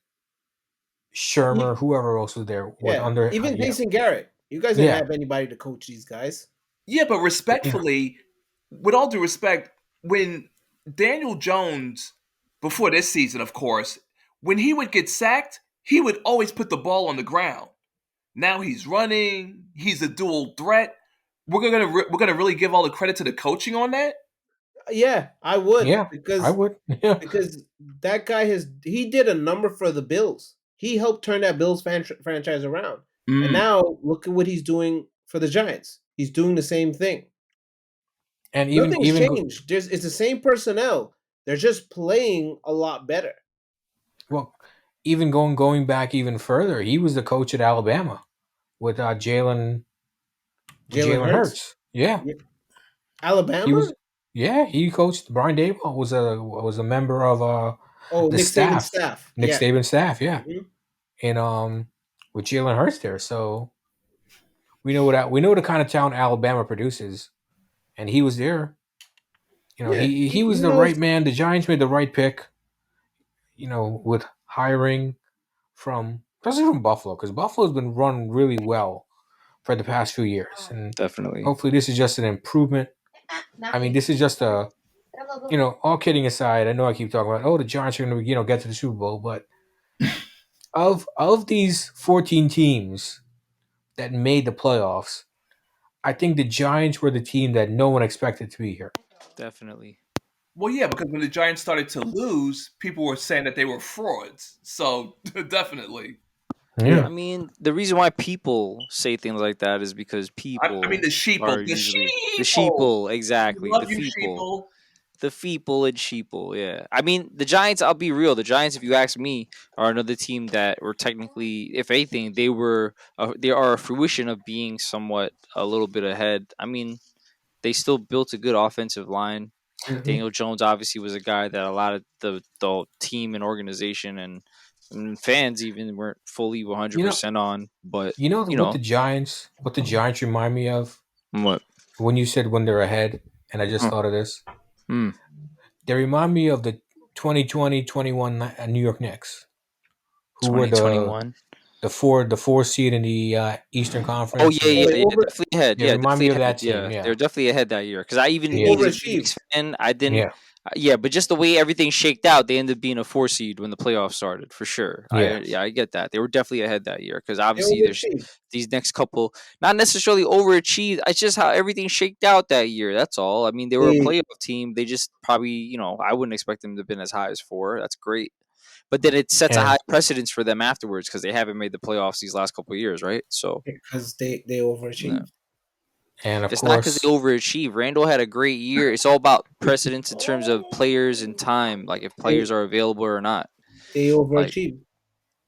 Speaker 1: Shermer, whoever else was there, was
Speaker 2: Yeah,
Speaker 1: under.
Speaker 2: even Jason Garrett. You guys didn't
Speaker 1: Yeah,
Speaker 2: have anybody to coach these guys.
Speaker 4: Yeah, but
Speaker 1: yeah,
Speaker 4: respectfully, with all due respect, when Daniel Jones, before this season, of course, when he would get sacked, he would always put the ball on the ground. Now he's running. He's a dual threat. We're gonna really give all the credit to the coaching on that.
Speaker 2: Yeah, I would
Speaker 1: yeah. I would. Yeah,
Speaker 2: because that guy he did a number for the Bills. He helped turn that Bills franchise around, and
Speaker 4: Mm.
Speaker 2: now look at what he's doing for the Giants. He's doing the same thing.
Speaker 1: and
Speaker 2: Nothing's changed. It's the same personnel. They're just playing a lot better.
Speaker 1: well, even going back even further, he was the coach at Alabama with
Speaker 2: Jalen
Speaker 1: Jalen
Speaker 2: Hurts,
Speaker 1: Hurts. Yeah,
Speaker 2: yeah.
Speaker 1: he
Speaker 2: Alabama.
Speaker 1: was. Yeah, he coached. Brian Daboll was a member of
Speaker 2: Oh,
Speaker 1: the
Speaker 2: Nick Saban's
Speaker 1: staff,
Speaker 2: staff.
Speaker 1: Nick
Speaker 2: Yeah.
Speaker 1: Saban's staff. Yeah,
Speaker 2: Mhm.
Speaker 1: and with Jalen Hurts there, so we know the kind of talent Alabama produces, and he was there.
Speaker 2: Yeah.
Speaker 1: He
Speaker 2: He
Speaker 1: was the
Speaker 2: knows.
Speaker 1: right man. The Giants made the right pick. With hiring from especially from Buffalo, because Buffalo's been run really well for the past few years, and
Speaker 3: Definitely.
Speaker 1: hopefully this is just an improvement. I mean, this is just a all kidding aside. I know I keep talking about the Giants are going to get to the Super Bowl, but of these 14 teams that made the playoffs, I think the Giants were the team that no one expected to be here.
Speaker 3: Definitely.
Speaker 4: Well, yeah, because when the Giants started to lose, people were saying that they were frauds. So definitely.
Speaker 1: Yeah,
Speaker 3: I mean, the reason why people say things like that is because
Speaker 4: I mean
Speaker 3: people
Speaker 4: the sheeple,
Speaker 3: are
Speaker 4: the
Speaker 3: usually the
Speaker 4: sheeple.
Speaker 3: sheeple,
Speaker 4: We
Speaker 3: exactly.
Speaker 4: love you, sheeple.
Speaker 3: The feeple and sheeple, yeah. I mean, the Giants, I'll be real. The Giants, if you ask me, are another team that were technically, if anything, they are a fruition of being somewhat a little bit ahead. I mean, they still built a good offensive line.
Speaker 2: Mhm.
Speaker 3: Daniel Jones obviously was a guy that a lot of the team and organization and fans even weren't fully
Speaker 1: you know,
Speaker 3: 100% on. But you
Speaker 1: what
Speaker 3: know
Speaker 1: the Giants remind me of
Speaker 3: what?
Speaker 1: when you said when they're ahead, and I just
Speaker 3: Huh.
Speaker 1: thought of this.
Speaker 3: Hmm.
Speaker 1: They remind me of the 2020-21 New York Knicks, who were
Speaker 3: 2021.
Speaker 1: the four seed in the Eastern
Speaker 3: Oh
Speaker 1: Conference,
Speaker 3: yeah,
Speaker 1: and
Speaker 2: Oh,
Speaker 3: yeah,
Speaker 2: they
Speaker 3: yeah,
Speaker 2: over
Speaker 3: definitely ahead.
Speaker 1: they
Speaker 3: Yeah,
Speaker 1: remind me
Speaker 3: definitely
Speaker 1: of
Speaker 3: ahead.
Speaker 1: that team.
Speaker 3: Yeah,
Speaker 1: Yeah,
Speaker 3: they're definitely ahead that year. Because I even
Speaker 2: they
Speaker 1: yeah,
Speaker 3: me as a Knicks
Speaker 2: overachieved.
Speaker 3: fan, I didn't,
Speaker 1: yeah,
Speaker 3: Yeah, but just the way everything shaked out, they ended up being a 4 seed when the playoffs started for sure.
Speaker 1: Yeah,
Speaker 3: I get that. They were definitely ahead that year because
Speaker 2: They
Speaker 3: obviously there's
Speaker 2: overachieved.
Speaker 3: these next couple not necessarily overachieved. It's just how everything shaked out that year. That's all. I mean, they were a
Speaker 2: They
Speaker 3: playoff team. They just probably, I wouldn't expect them to have been as high as 4. That's great. But then it sets a high
Speaker 1: and
Speaker 3: precedence for them afterwards because they haven't made the playoffs these last couple of years, right? So
Speaker 2: because they
Speaker 3: yeah.
Speaker 2: overachieved.
Speaker 1: and of
Speaker 3: It's not because they
Speaker 1: course,
Speaker 3: overachieved. Randall had a great year. It's all about precedence in terms of players and time, like if players
Speaker 2: They
Speaker 3: are available or not.
Speaker 2: they
Speaker 3: Like,
Speaker 2: overachieved.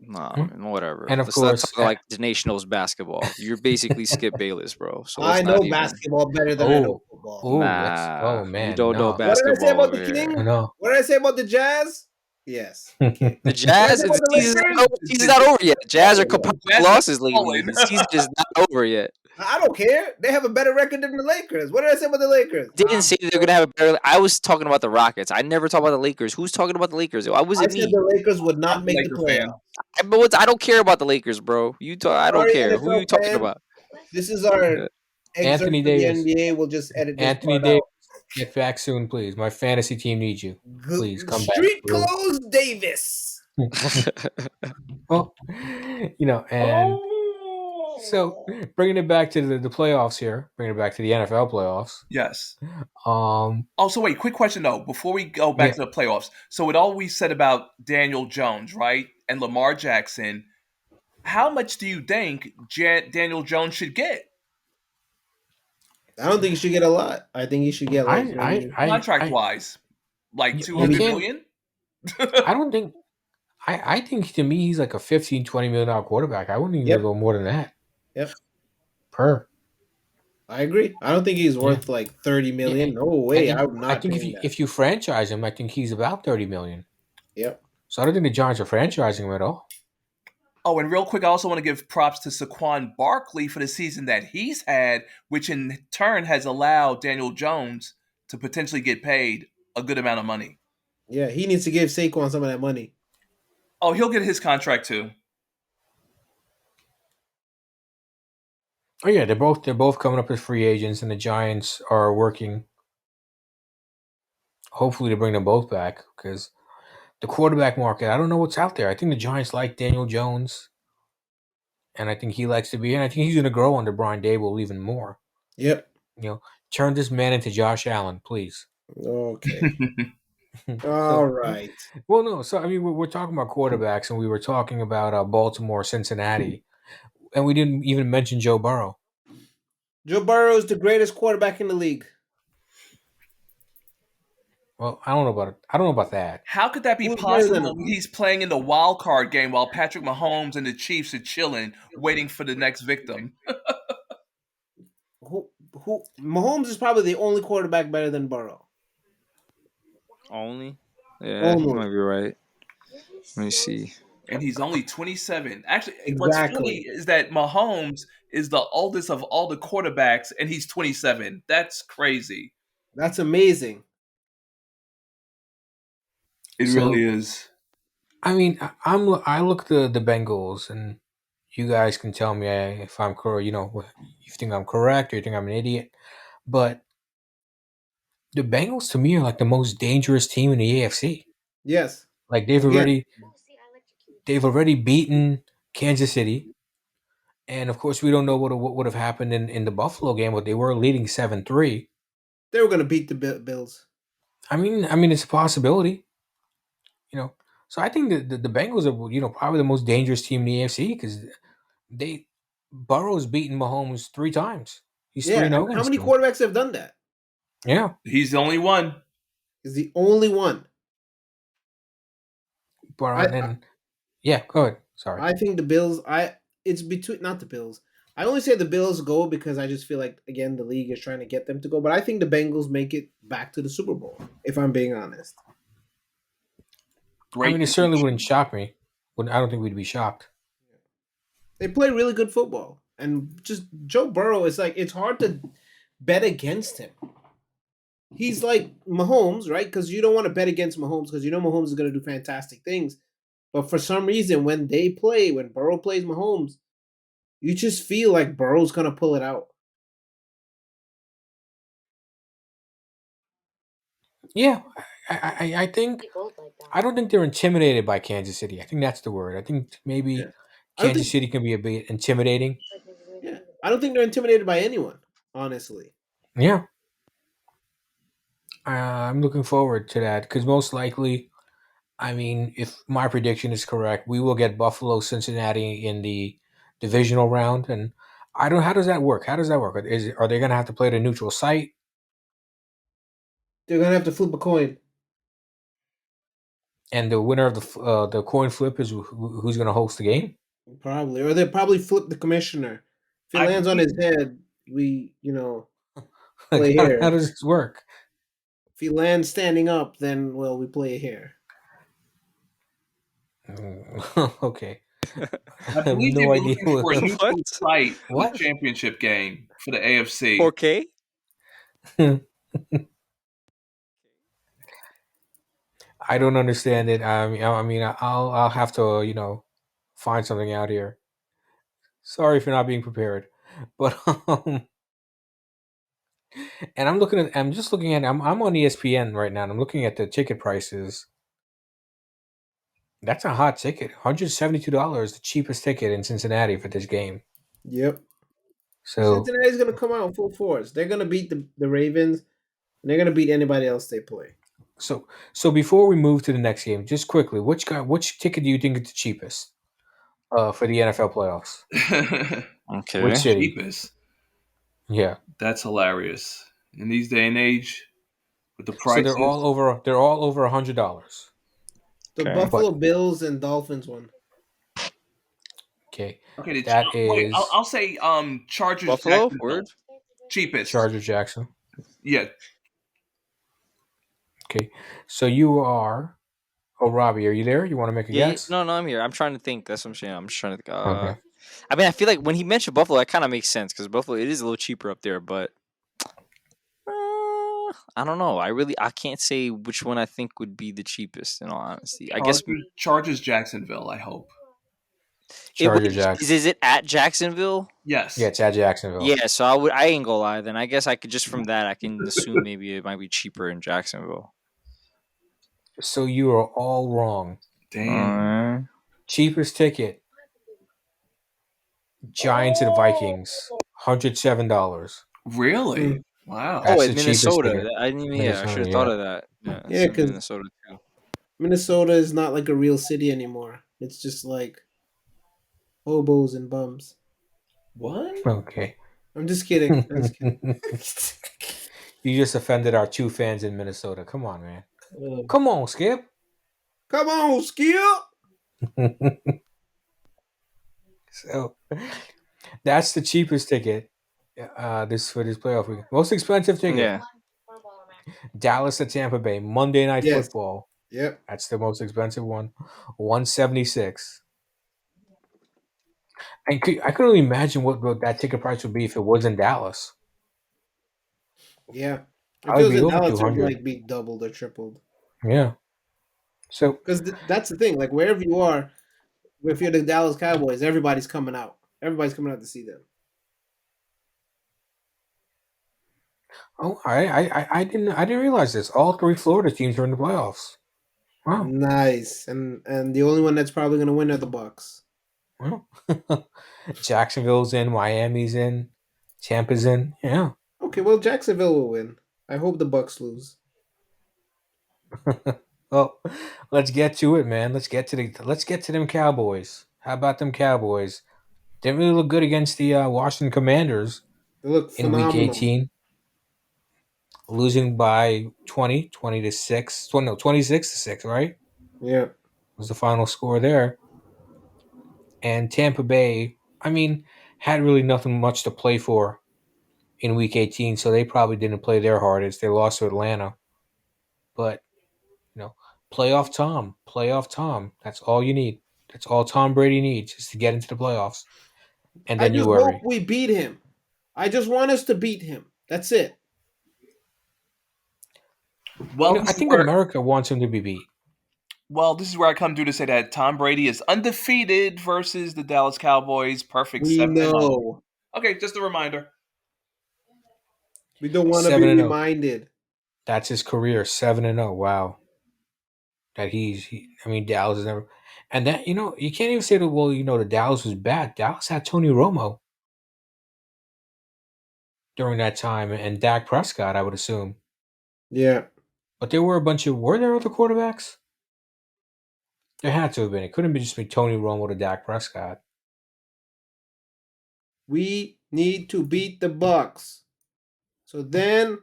Speaker 3: nah,
Speaker 1: hmm,
Speaker 3: man, whatever.
Speaker 1: and of
Speaker 3: Let's not
Speaker 1: course,
Speaker 3: talk like the nation knows basketball. You're basically Skip Bayless, bro. So
Speaker 2: I
Speaker 3: let's not
Speaker 2: know
Speaker 3: even.
Speaker 2: basketball better than I know
Speaker 1: oh,
Speaker 2: football.
Speaker 1: oh, let's,
Speaker 3: Nah,
Speaker 1: oh
Speaker 3: you
Speaker 1: man,
Speaker 3: don't know
Speaker 1: no,
Speaker 2: What did I say
Speaker 3: basketball
Speaker 2: about
Speaker 3: over
Speaker 2: the
Speaker 3: here.
Speaker 2: King?
Speaker 1: no.
Speaker 2: What did I say about the Jazz? Yes. Okay.
Speaker 3: The
Speaker 2: What did I
Speaker 3: Jazz,
Speaker 2: say
Speaker 3: the
Speaker 2: about the
Speaker 3: season's
Speaker 2: Lakers?
Speaker 3: not over, season's not over yet. Jazz are
Speaker 2: Oh,
Speaker 3: compiling
Speaker 4: Jazz is
Speaker 3: losses lately.
Speaker 4: falling.
Speaker 3: The season is not over yet.
Speaker 2: I don't care. They have a better record than the Lakers. What did I say about the Lakers?
Speaker 3: Didn't say they're gonna have a better. I was talking about the Rockets. I never talked about the Lakers. Who's talking about the Lakers? Why was
Speaker 2: I
Speaker 3: it
Speaker 2: said
Speaker 3: me?
Speaker 2: the Lakers would
Speaker 4: I'm
Speaker 2: not
Speaker 4: a
Speaker 2: make the
Speaker 4: Laker fan.
Speaker 2: playoffs.
Speaker 3: I don't care about the Lakers, bro. You talk. I don't
Speaker 2: Sorry,
Speaker 3: care. Who you
Speaker 2: NFL
Speaker 3: talking
Speaker 2: fans.
Speaker 3: about?
Speaker 2: This is our
Speaker 3: Uh,
Speaker 2: excerpt
Speaker 1: Anthony
Speaker 2: for the
Speaker 1: Davis,
Speaker 2: NBA. We'll just edit this
Speaker 1: Anthony
Speaker 2: part
Speaker 1: Davis,
Speaker 2: out.
Speaker 1: get back soon, please. My fantasy team needs you. Please come back.
Speaker 2: Street clothes Davis.
Speaker 1: Well, and so bringing it back to the playoffs here, bringing it back to the NFL playoffs.
Speaker 4: Yes.
Speaker 1: Um,
Speaker 4: Oh, so wait, quick question though, before we go back
Speaker 1: yeah,
Speaker 4: to the playoffs. So with all we said about Daniel Jones, right, and Lamar Jackson, how much do you think Daniel Jones should get
Speaker 2: I don't think you should get a lot. I think you should get like
Speaker 1: I, I,
Speaker 2: maybe
Speaker 1: I,
Speaker 4: contract
Speaker 1: I,
Speaker 4: wise? Like
Speaker 1: you
Speaker 4: 200
Speaker 1: can't.
Speaker 4: million?
Speaker 1: I don't think. I think to me he's like a 15, $20 million quarterback. I wouldn't even
Speaker 2: Yep.
Speaker 1: go more than that
Speaker 2: Yep.
Speaker 1: per.
Speaker 2: I agree. I don't think he's
Speaker 1: Yeah,
Speaker 2: worth like 30
Speaker 1: yeah.
Speaker 2: million. No
Speaker 1: I
Speaker 2: way.
Speaker 1: think
Speaker 2: I'm
Speaker 1: I
Speaker 2: not
Speaker 1: think
Speaker 2: paying that.
Speaker 1: if you franchise him, I think he's about 30 million.
Speaker 2: Yep.
Speaker 1: So I don't think the Giants are franchising him at all.
Speaker 4: Oh, and real quick, I also want to give props to Saquon Barkley for the season that he's had, which in turn has allowed Daniel Jones to potentially get paid a good amount of money.
Speaker 2: Yeah, he needs to give Saquon some of that money.
Speaker 4: Oh, he'll get his contract too.
Speaker 1: Oh yeah, they're both coming up as free agents, and the Giants are working hopefully to bring them both back because the quarterback market. I don't know what's out there. I think the Giants like Daniel Jones, and I think he likes to be, and I think he's going to grow under Brian Dable even more.
Speaker 2: Yep.
Speaker 1: You know, turn this man into Josh Allen, please.
Speaker 2: Okay. All
Speaker 1: So,
Speaker 2: right.
Speaker 1: well, no. So I mean, we're talking about quarterbacks, and we were talking about Baltimore, Cincinnati, and we didn't even mention Joe Burrow.
Speaker 2: Joe Burrow is the greatest quarterback in the league.
Speaker 1: Well, I don't know about it. I don't know about that.
Speaker 4: How could that be
Speaker 2: Who's better than
Speaker 4: possible when
Speaker 2: him?
Speaker 4: he's playing in the wild card game while Patrick Mahomes and the Chiefs are chilling, waiting for the next victim?
Speaker 2: Who Mahomes is probably the only quarterback better than Burrow.
Speaker 3: Only. Yeah, you
Speaker 2: Only.
Speaker 3: might be right. Let me see.
Speaker 4: And he's only 27. Actually, what's funny
Speaker 2: Exactly.
Speaker 4: is that Mahomes is the oldest of all the quarterbacks, and he's 27. That's crazy.
Speaker 2: That's amazing.
Speaker 4: It really
Speaker 1: So
Speaker 4: is.
Speaker 1: I mean, I look the Bengals, and you guys can tell me if I'm correct. You think I'm correct or you think I'm an idiot. But the Bengals to me are like the most dangerous team in the AFC.
Speaker 2: Yes.
Speaker 1: Like they've
Speaker 2: Again.
Speaker 1: already they've already beaten Kansas City, and of course we don't know what would have happened in the Buffalo game, but they were leading 7-3.
Speaker 2: They were gonna beat the Bills.
Speaker 1: I mean it's a possibility. You know, so I think the Bengals are probably the most dangerous team in the AFC because they Burrow's beaten Mahomes 3 times. He's
Speaker 2: Yeah.
Speaker 1: 3-0
Speaker 2: How
Speaker 1: against
Speaker 2: many
Speaker 1: him.
Speaker 2: quarterbacks have done that?
Speaker 1: Yeah,
Speaker 4: He's the only one.
Speaker 2: He's the only one.
Speaker 1: Burrow,
Speaker 2: I
Speaker 1: and then yeah, go ahead. Sorry.
Speaker 2: I think the Bills. It's between not the Bills. I only say the Bills go because I just feel like again the league is trying to get them to go. But I think the Bengals make it back to the Super Bowl. If I'm being honest,
Speaker 1: I
Speaker 4: Great
Speaker 1: mean, it certainly wouldn't
Speaker 4: prediction.
Speaker 1: shock me. I don't think we'd be shocked.
Speaker 2: they play really good football, and just Joe Burrow is like it's hard to bet against him. He's like Mahomes, right? Because you don't want to bet against Mahomes because you know Mahomes is going to do fantastic things. But for some reason, when when Burrow plays Mahomes, you just feel like Burrow's going to pull it out.
Speaker 1: Yeah, I think I don't think they're intimidated by Kansas City. I think that's the word. I think
Speaker 2: Yeah.
Speaker 1: maybe
Speaker 2: I don't
Speaker 1: Kansas
Speaker 2: think.
Speaker 1: City can be a bit intimidating.
Speaker 2: Yeah, I don't think they're intimidated by anyone. Honestly,
Speaker 1: Yeah, I'm looking forward to that because most likely, I mean, if my prediction is correct, we will get Buffalo, Cincinnati in the divisional round, and I don't. How does that work? How does that work? Are they going to have to play at a neutral site,
Speaker 2: they're gonna have to flip a coin.
Speaker 1: and the winner of the coin flip is who's going to host the game?
Speaker 2: Probably, or they'll probably flip the commissioner. If he
Speaker 4: I
Speaker 2: lands on his
Speaker 4: believe
Speaker 2: head, we
Speaker 1: Like,
Speaker 2: play
Speaker 1: how
Speaker 2: here.
Speaker 1: does this work?
Speaker 2: If he lands standing up, then well, we play here.
Speaker 1: Okay,
Speaker 4: I
Speaker 1: I have
Speaker 4: believe
Speaker 1: no
Speaker 4: they've been
Speaker 1: idea
Speaker 4: looking for a
Speaker 1: what.
Speaker 3: What?
Speaker 4: neutral site for the
Speaker 1: What?
Speaker 4: championship game for the AFC.
Speaker 3: 4K?
Speaker 1: I don't understand it. I'll have to find something out here. Sorry for not being prepared, but and I'm just looking at I'm on ESPN right now and I'm looking at the ticket prices. That's a hot ticket. $172, the cheapest ticket in Cincinnati for this game.
Speaker 2: Yep.
Speaker 1: So
Speaker 2: Cincinnati's gonna come out in full force. They're gonna beat the Ravens, and they're gonna beat anybody else they play.
Speaker 1: so so before we move to the next game, just quickly, which ticket do you think is the cheapest for the NFL playoffs? Which
Speaker 3: Okay.
Speaker 1: city?
Speaker 4: Cheapest.
Speaker 1: Yeah.
Speaker 4: That's hilarious. In these day and age, with the
Speaker 1: So
Speaker 4: prices.
Speaker 1: they're all over $100.
Speaker 2: The
Speaker 3: Okay.
Speaker 2: Buffalo
Speaker 1: But
Speaker 2: Bills and Dolphins one.
Speaker 1: okay,
Speaker 4: Okay,
Speaker 1: that
Speaker 4: wait,
Speaker 1: is
Speaker 4: I'll say Chargers
Speaker 3: Buffalo? Word?
Speaker 4: Jacksonville. Cheapest.
Speaker 1: Charger Jackson.
Speaker 4: Yeah.
Speaker 1: Okay, so you are. Oh, Robbie, are you there? You want to make a
Speaker 3: Yeah,
Speaker 1: guess?
Speaker 3: no, I'm here. I'm trying to think. That's what I'm saying. I'm just trying to think.
Speaker 1: Okay.
Speaker 3: I mean, I feel like when he mentioned Buffalo, that kind of makes sense because Buffalo it is a little cheaper up there. But I don't know. I can't say which one I think would be the cheapest. In all honesty, I guess
Speaker 4: Chargers Jacksonville, I hope.
Speaker 1: Charger Jackson.
Speaker 3: is it at Jacksonville?
Speaker 1: Yeah,
Speaker 4: Yes.
Speaker 1: it's at Jacksonville.
Speaker 3: Yeah, so I ain't gonna lie. Then I guess I could just from that I can assume maybe it might be cheaper in Jacksonville.
Speaker 1: So you are all wrong.
Speaker 4: Damn.
Speaker 1: Cheapest ticket: Giants and Vikings, $107.
Speaker 4: Really?
Speaker 2: Mm.
Speaker 4: Wow.
Speaker 3: Oh,
Speaker 1: That's
Speaker 3: in
Speaker 1: the cheapest
Speaker 3: Minnesota.
Speaker 1: ticket.
Speaker 3: I didn't even. Yeah, I should
Speaker 1: Minnesota,
Speaker 3: have thought
Speaker 1: yeah.
Speaker 3: of that. Yeah,
Speaker 2: Yeah,
Speaker 3: it's in
Speaker 2: because
Speaker 3: Minnesota too.
Speaker 2: Minnesota is not like a real city anymore. It's just like hobos and bums.
Speaker 4: What?
Speaker 1: Okay.
Speaker 2: I'm just kidding. I'm just kidding.
Speaker 1: You just offended our two fans in Minnesota. Come on, man.
Speaker 2: Uh,
Speaker 1: Come on, Skip.
Speaker 2: Come on, Skip.
Speaker 1: So that's the cheapest ticket. This for this playoff week. Most expensive ticket:
Speaker 3: Yeah.
Speaker 1: Dallas to Tampa Bay, Monday Night
Speaker 2: Yes.
Speaker 1: Football.
Speaker 2: Yep.
Speaker 1: That's the most expensive one, 176. And I couldn't imagine what that ticket price would be if it was in Dallas.
Speaker 2: Yeah. If it
Speaker 1: Probably
Speaker 2: was
Speaker 1: be
Speaker 2: in
Speaker 1: over
Speaker 2: Dallas, it would
Speaker 1: 200.
Speaker 2: like be doubled or tripled.
Speaker 1: Yeah. So,
Speaker 2: Because that's the thing. Like wherever you are, if you're the Dallas Cowboys, everybody's coming out. Everybody's coming out to see them.
Speaker 1: oh, I didn't realize this. All three Florida teams are in the playoffs. Wow.
Speaker 2: Nice. And the only one that's probably going to win are the Bucks.
Speaker 1: Well, Jacksonville's in, Miami's in, Tampa's in. Yeah.
Speaker 2: Okay, well Jacksonville will win. I hope the Bucks lose.
Speaker 1: Well, let's get to it, man. Let's get to them Cowboys. How about them Cowboys? Didn't really look good against the Washington Commanders
Speaker 2: They look
Speaker 1: in Week
Speaker 2: phenomenal.
Speaker 1: 18, losing by 20 to 6. 20, no, 26 to 6, right?
Speaker 2: Yeah.
Speaker 1: Was the final score there. And Tampa Bay, I mean, had really nothing much to play for in Week 18, so they probably didn't play their hardest. They lost to Atlanta. But, you know, playoff Tom. That's all you need. That's all Tom Brady needs is to get into the playoffs. And
Speaker 2: I
Speaker 1: then you
Speaker 2: just hope
Speaker 1: worry.
Speaker 2: we beat him. I just want us to beat him. That's it.
Speaker 4: Well,
Speaker 1: I think America wants him to be beat.
Speaker 4: this is where I come to say that Tom Brady is undefeated versus the Dallas Cowboys. Perfect
Speaker 2: We
Speaker 4: 7-0.
Speaker 2: know.
Speaker 4: Okay, just a reminder.
Speaker 2: We don't want to be
Speaker 1: 7-0.
Speaker 2: reminded.
Speaker 1: That's his career, 7-0. Wow, that I mean, Dallas has never, and that you can't even say that. Well, the Dallas was bad. Dallas had Tony Romo during that time, and Dak Prescott, I would assume.
Speaker 2: Yeah.
Speaker 1: But there were a bunch of were there other quarterbacks? There had to have been. It couldn't be just be Tony Romo to Dak Prescott.
Speaker 2: We need to beat the Bucks. So then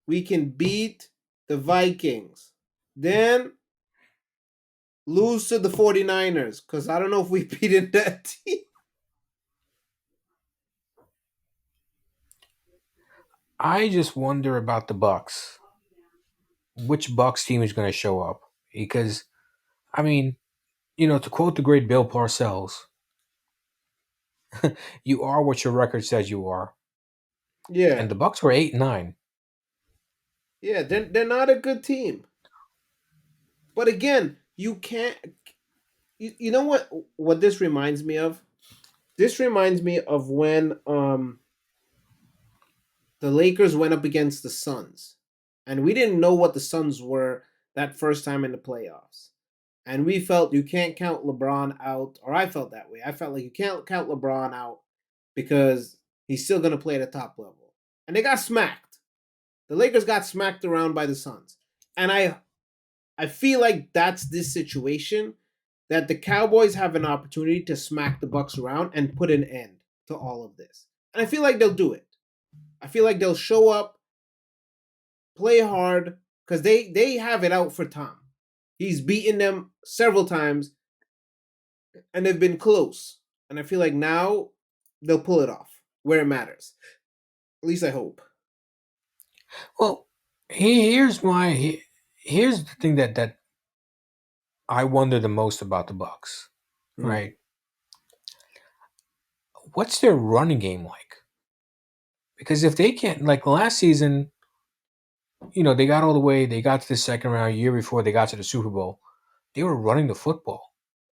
Speaker 2: we can beat the Vikings. Then lose to the 49ers. Because I don't know if we beaten that team.
Speaker 1: I just wonder about the Bucks. Which Bucks team is going to show up? Because I mean, to quote the great Bill Parcells, "You are what your record says you are,"
Speaker 2: Yeah.
Speaker 1: and the Bucks were 8-9.
Speaker 2: Yeah, they're not a good team. But again, you can't. You know what this reminds me of? This reminds me of when the Lakers went up against the Suns, and we didn't know what the Suns were that first time in the playoffs, and we felt you can't count LeBron out, or I felt that way. I felt like you can't count LeBron out because he's still going to play at a top level, and they got smacked. The Lakers got smacked around by the Suns, and I feel like that's this situation that the Cowboys have an opportunity to smack the Bucks around and put an end to all of this. And I feel like they'll do it. I feel like they'll show up, play hard, because they have it out for Tom. He's beaten them several times, and they've been close. And I feel like now they'll pull it off where it matters. At least I hope.
Speaker 1: Well, here's the thing that I wonder the most about the Bucks.
Speaker 2: Hmm.
Speaker 1: Right? What's their running game like? Because if they can't, like last season, they got all the way, they got to the second round. A year before they got to the Super Bowl, they were running the football.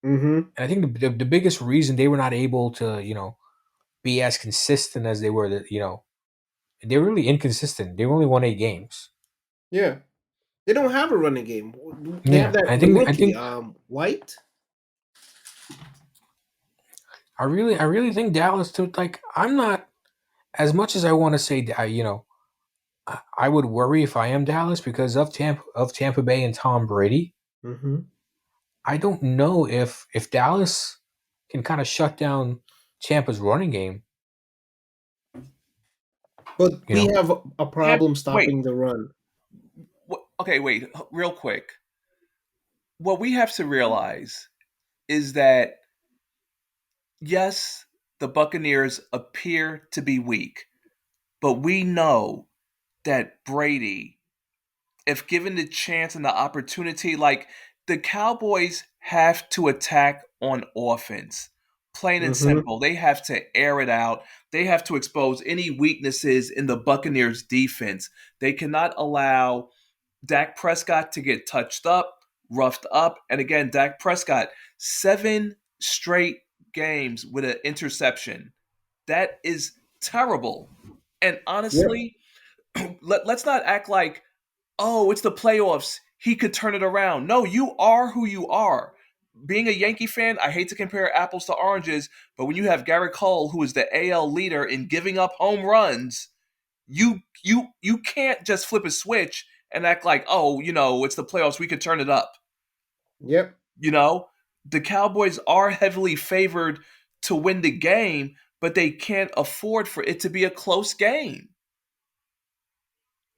Speaker 2: Mm-hmm.
Speaker 1: And I think the biggest reason they were not able to, be as consistent as they were, they're really inconsistent. They only won 8 games.
Speaker 2: Yeah. They don't have a running game. They have
Speaker 1: Yeah,
Speaker 2: that
Speaker 1: I
Speaker 2: the
Speaker 1: think I
Speaker 2: rookie,
Speaker 1: think
Speaker 2: White.
Speaker 1: I really think Dallas took like I'm not as much as I want to say. I would worry if I am Dallas because of Tampa Bay and Tom Brady.
Speaker 2: Mm-hmm.
Speaker 1: I don't know if Dallas can kind of shut down Tampa's running game.
Speaker 2: But
Speaker 1: You
Speaker 2: we
Speaker 1: know,
Speaker 2: have a
Speaker 4: Tampa,
Speaker 2: problem
Speaker 4: wait,
Speaker 2: stopping the run.
Speaker 4: okay, wait, real quick. What we have to realize is that yes, the Buccaneers appear to be weak, but we know that Brady, if given the chance and the opportunity, like the Cowboys have to attack on offense. Plain and
Speaker 2: Mm-hmm.
Speaker 4: simple. They have to air it out. They have to expose any weaknesses in the Buccaneers defense. They cannot allow Dak Prescott to get touched up, roughed up. And again, Dak Prescott, 7 straight games with an interception. That is terrible. And
Speaker 2: Yep.
Speaker 4: honestly, let's not act like, oh, it's the playoffs. He could turn it around. No, you are who you are. Being a Yankee fan, I hate to compare apples to oranges, but when you have Garrett Cole, who is the AL leader in giving up home runs, you can't just flip a switch and act like, oh, it's the playoffs, we could turn it up.
Speaker 2: Yep.
Speaker 4: You know, the Cowboys are heavily favored to win the game, but they can't afford for it to be a close game.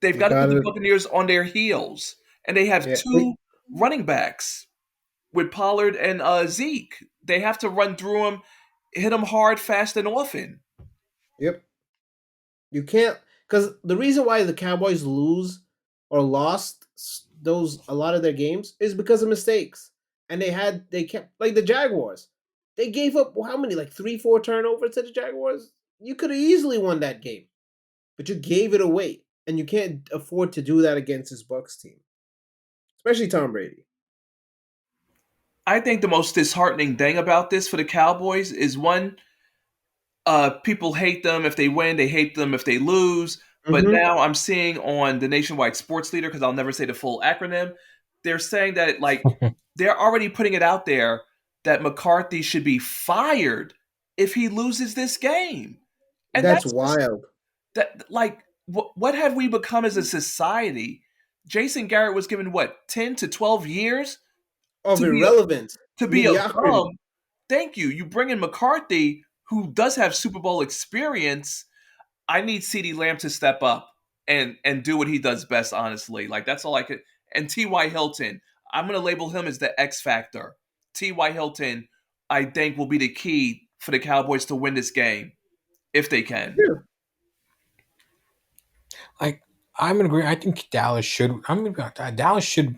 Speaker 4: They've
Speaker 2: You
Speaker 4: got to put the
Speaker 2: gotta.
Speaker 4: Buccaneers on their heels, and they have
Speaker 2: Yeah.
Speaker 4: two running backs with Pollard and Zeke. They have to run through them, hit them hard, fast, and often.
Speaker 2: Yep. You can't, because the reason why the Cowboys lose or lost those a lot of their games is because of mistakes, and they kept like the Jaguars. They gave up how many, like 3, 4 turnovers to the Jaguars. You could have easily won that game, but you gave it away, and you can't afford to do that against this Bucks team, especially Tom Brady.
Speaker 4: I think the most disheartening thing about this for the Cowboys is one, people hate them if they win, they hate them if they lose. But
Speaker 2: Mm-hmm.
Speaker 4: now I'm seeing on the Nationwide Sports Leader, because I'll never say the full acronym, they're saying that they're already putting it out there that McCarthy should be fired if he loses this game. And
Speaker 2: That's
Speaker 4: that's just
Speaker 2: wild.
Speaker 4: that what have we become as a society? Jason Garrett was given what, 10 to 12 years
Speaker 2: Of
Speaker 4: to be
Speaker 2: irrelevance,
Speaker 4: a
Speaker 2: mediocrity.
Speaker 4: bum. Thank you. You bring in McCarthy, who does have Super Bowl experience. I need CeeDee Lamb to step up and do what he does best, honestly. Like, that's all I could. And T.Y. Hilton, I'm going to label him as the X factor. T.Y. Hilton, I think, will be the key for the Cowboys to win this game if they can.
Speaker 2: Yeah.
Speaker 1: Like, I'm gonna agree. I think Dallas should. Dallas should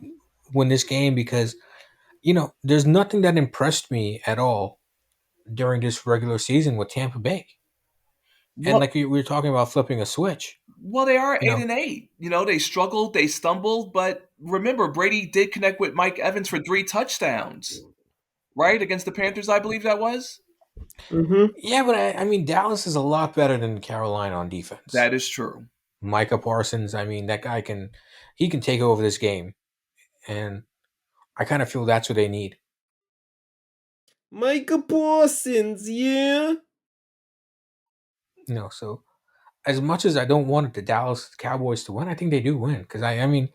Speaker 1: win this game because there's nothing that impressed me at all during this regular season with Tampa Bay. And
Speaker 4: Well,
Speaker 1: like we were talking about flipping a switch,
Speaker 4: they are
Speaker 1: you
Speaker 4: eight
Speaker 1: know.
Speaker 4: and eight. They struggled, they stumbled, but remember, Brady did connect with Mike Evans for 3 touchdowns, right, against the Panthers. I believe that was.
Speaker 2: Mm-hmm.
Speaker 1: Yeah, but I mean Dallas is a lot better than Carolina on defense.
Speaker 4: That is true.
Speaker 1: Micah Parsons, I mean that guy can take over this game, and I kind of feel that's what they need.
Speaker 2: Micah Parsons, yeah.
Speaker 1: So as much as I don't want the Dallas Cowboys to win, I think they do win because I mean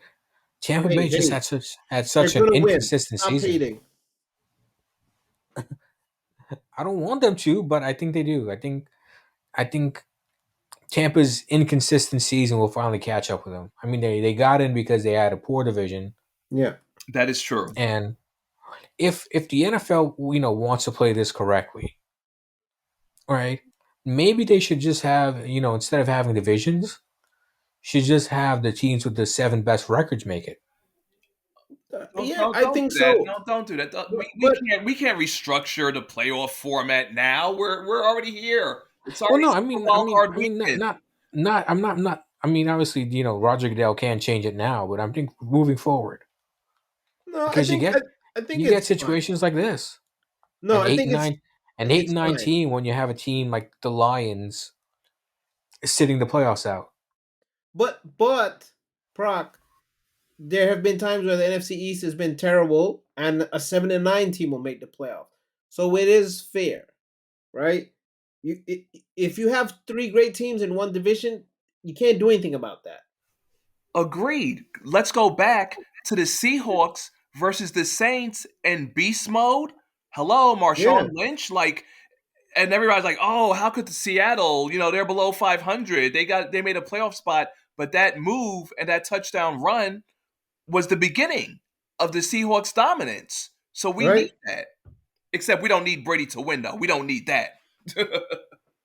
Speaker 1: Tampa
Speaker 2: Hey,
Speaker 1: Bay just
Speaker 2: hey,
Speaker 1: had
Speaker 2: they're
Speaker 1: such an
Speaker 2: gonna win.
Speaker 1: inconsistent
Speaker 2: Stop
Speaker 1: season.
Speaker 2: hating.
Speaker 1: I don't want them to, but I think they do. I think Tampa's inconsistent season will finally catch up with them. I mean, they got in because they had a poor division,
Speaker 2: Yeah.
Speaker 4: That is true.
Speaker 1: and if the NFL wants to play this correctly, right? Maybe they should just have instead of having divisions, should just have the teams with the 7 best records make it.
Speaker 4: Don't
Speaker 2: Yeah,
Speaker 4: don't
Speaker 2: I
Speaker 4: don't
Speaker 2: think
Speaker 4: do that.
Speaker 2: so.
Speaker 4: Don't do that.
Speaker 2: But,
Speaker 4: We
Speaker 2: but
Speaker 4: can't restructure the playoff format now. We're already here. It's
Speaker 1: Well,
Speaker 4: already
Speaker 1: no,
Speaker 4: Super Wild Card
Speaker 1: not
Speaker 4: weekend.
Speaker 1: not. I'm not. I mean, obviously, Roger Goodell can't change it now, but I'm think moving forward
Speaker 2: no, I
Speaker 1: because
Speaker 2: think I think
Speaker 1: you get
Speaker 2: it's fine.
Speaker 1: situations like this,
Speaker 2: No,
Speaker 1: an
Speaker 2: I
Speaker 1: eight
Speaker 2: think
Speaker 1: and nine, an eight
Speaker 2: it's
Speaker 1: and nine
Speaker 2: fine.
Speaker 1: team when you have a team like the Lions sitting the playoffs out.
Speaker 2: But Proc, there have been times where the NFC East has been terrible, and a 7-9 team will make the playoff. So it is fair, right? If you have three great teams in one division, you can't do anything about that.
Speaker 4: Agreed. Let's go back to the Seahawks versus the Saints in beast mode. Hello,
Speaker 2: Yeah,
Speaker 4: Marshawn Lynch. And everybody's like, "Oh, how could the Seattle? They're below 500. They made a playoff spot, but that move and that touchdown run was the beginning of the Seahawks' dominance. So we need
Speaker 2: right.
Speaker 4: that. Except we don't need Brady to win, though. We don't need that.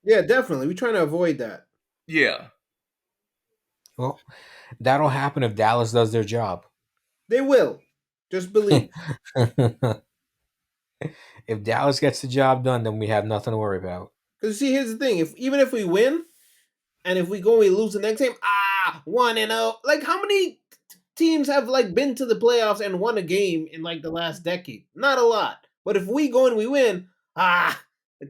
Speaker 2: Yeah, definitely. We're trying to avoid that.
Speaker 4: Yeah.
Speaker 1: Well, that'll happen if Dallas does their job.
Speaker 2: They will. Just believe.
Speaker 1: If Dallas gets the job done, then we have nothing to worry about.
Speaker 2: Because see, here's the thing: if even if we win, and if we go and we lose the next game, 1-0. Like how many teams have like been to the playoffs and won a game in like the last decade? Not a lot. But if we go and we win, the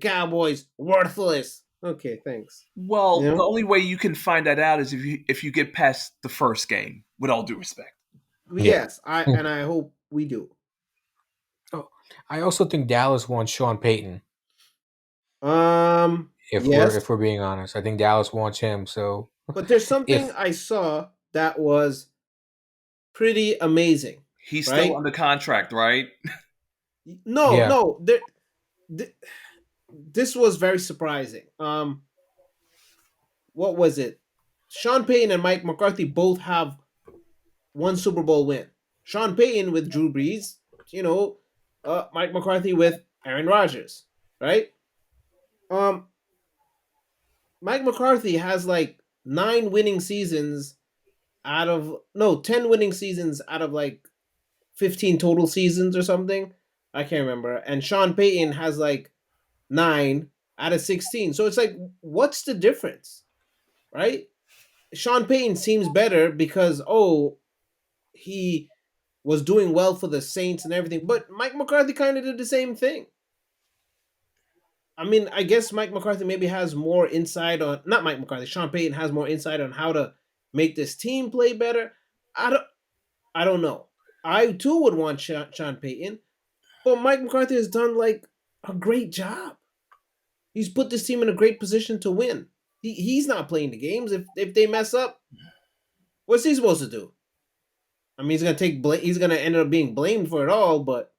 Speaker 2: Cowboys worthless. Okay, thanks.
Speaker 4: Well,
Speaker 2: You
Speaker 4: the
Speaker 2: know?
Speaker 4: only way you can find that out is if you get past the first game. With all due respect.
Speaker 1: Yeah.
Speaker 2: Yes, I hope we do.
Speaker 1: Oh, I also think Dallas wants Sean Payton.
Speaker 2: Yes,
Speaker 1: If we're being honest, I think Dallas wants him. So
Speaker 2: but there's something
Speaker 1: if
Speaker 2: I saw that was pretty amazing,
Speaker 4: He's still
Speaker 2: right?
Speaker 4: under contract, right?
Speaker 2: No,
Speaker 1: yeah,
Speaker 2: no, th- this was very surprising. What was it? Sean Payton and Mike McCarthy both have one Super Bowl win. Sean Payton with Drew Brees, you know, Mike McCarthy with Aaron Rodgers, right? Um, Mike McCarthy has like 9 winning seasons out of no 10 winning seasons out of like 15 total seasons or something. I can't remember. And Sean Payton has like 9 out of 16. So it's like, what's the difference, right? Sean Payton seems better because he was doing well for the Saints and everything, but Mike McCarthy kind of did the same thing. I mean, I guess Mike McCarthy maybe has more insight on not Mike McCarthy. Sean Payton has more insight on how to make this team play better. I don't. I don't know. I too would want Sean Payton, but Mike McCarthy has done like a great job. He's put this team in a great position to win. He's not playing the games. If they mess up, what's he supposed to do? I mean, he's gonna take blame. He's gonna end up being blamed for it all. But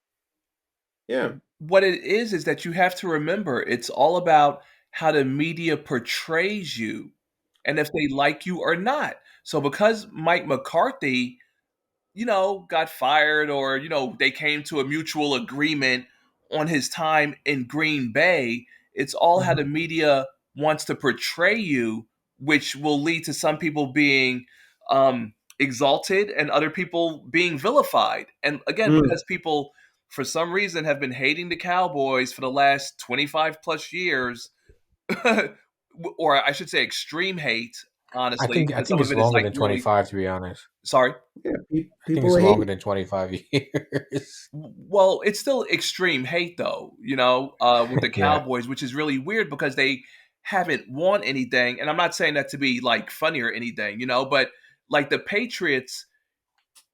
Speaker 2: yeah,
Speaker 4: What it is that you have to remember it's all about how the media portrays you and if they like you or not. So because Mike McCarthy got fired or, they came to a mutual agreement on his time in Green Bay. It's all how
Speaker 2: Mhm.
Speaker 4: the media wants to portray you, which will lead to some people being exalted and other people being vilified. And again,
Speaker 2: Mm,
Speaker 4: because people, for some reason, have been hating the Cowboys for the last 25 plus years, or I should say extreme hate, honestly,
Speaker 1: I
Speaker 4: because
Speaker 1: think
Speaker 4: some of
Speaker 1: it's
Speaker 4: it is
Speaker 1: longer
Speaker 4: like
Speaker 1: than
Speaker 4: really,
Speaker 1: 25 to be honest.
Speaker 4: sorry.
Speaker 2: yeah,
Speaker 1: I think
Speaker 2: people
Speaker 1: it's longer
Speaker 2: hate.
Speaker 1: than 25 years.
Speaker 4: Well, it's still extreme hate, though, with the
Speaker 1: Yeah.
Speaker 4: Cowboys, which is really weird because they haven't won anything. And I'm not saying that to be like funny or anything, but like the Patriots,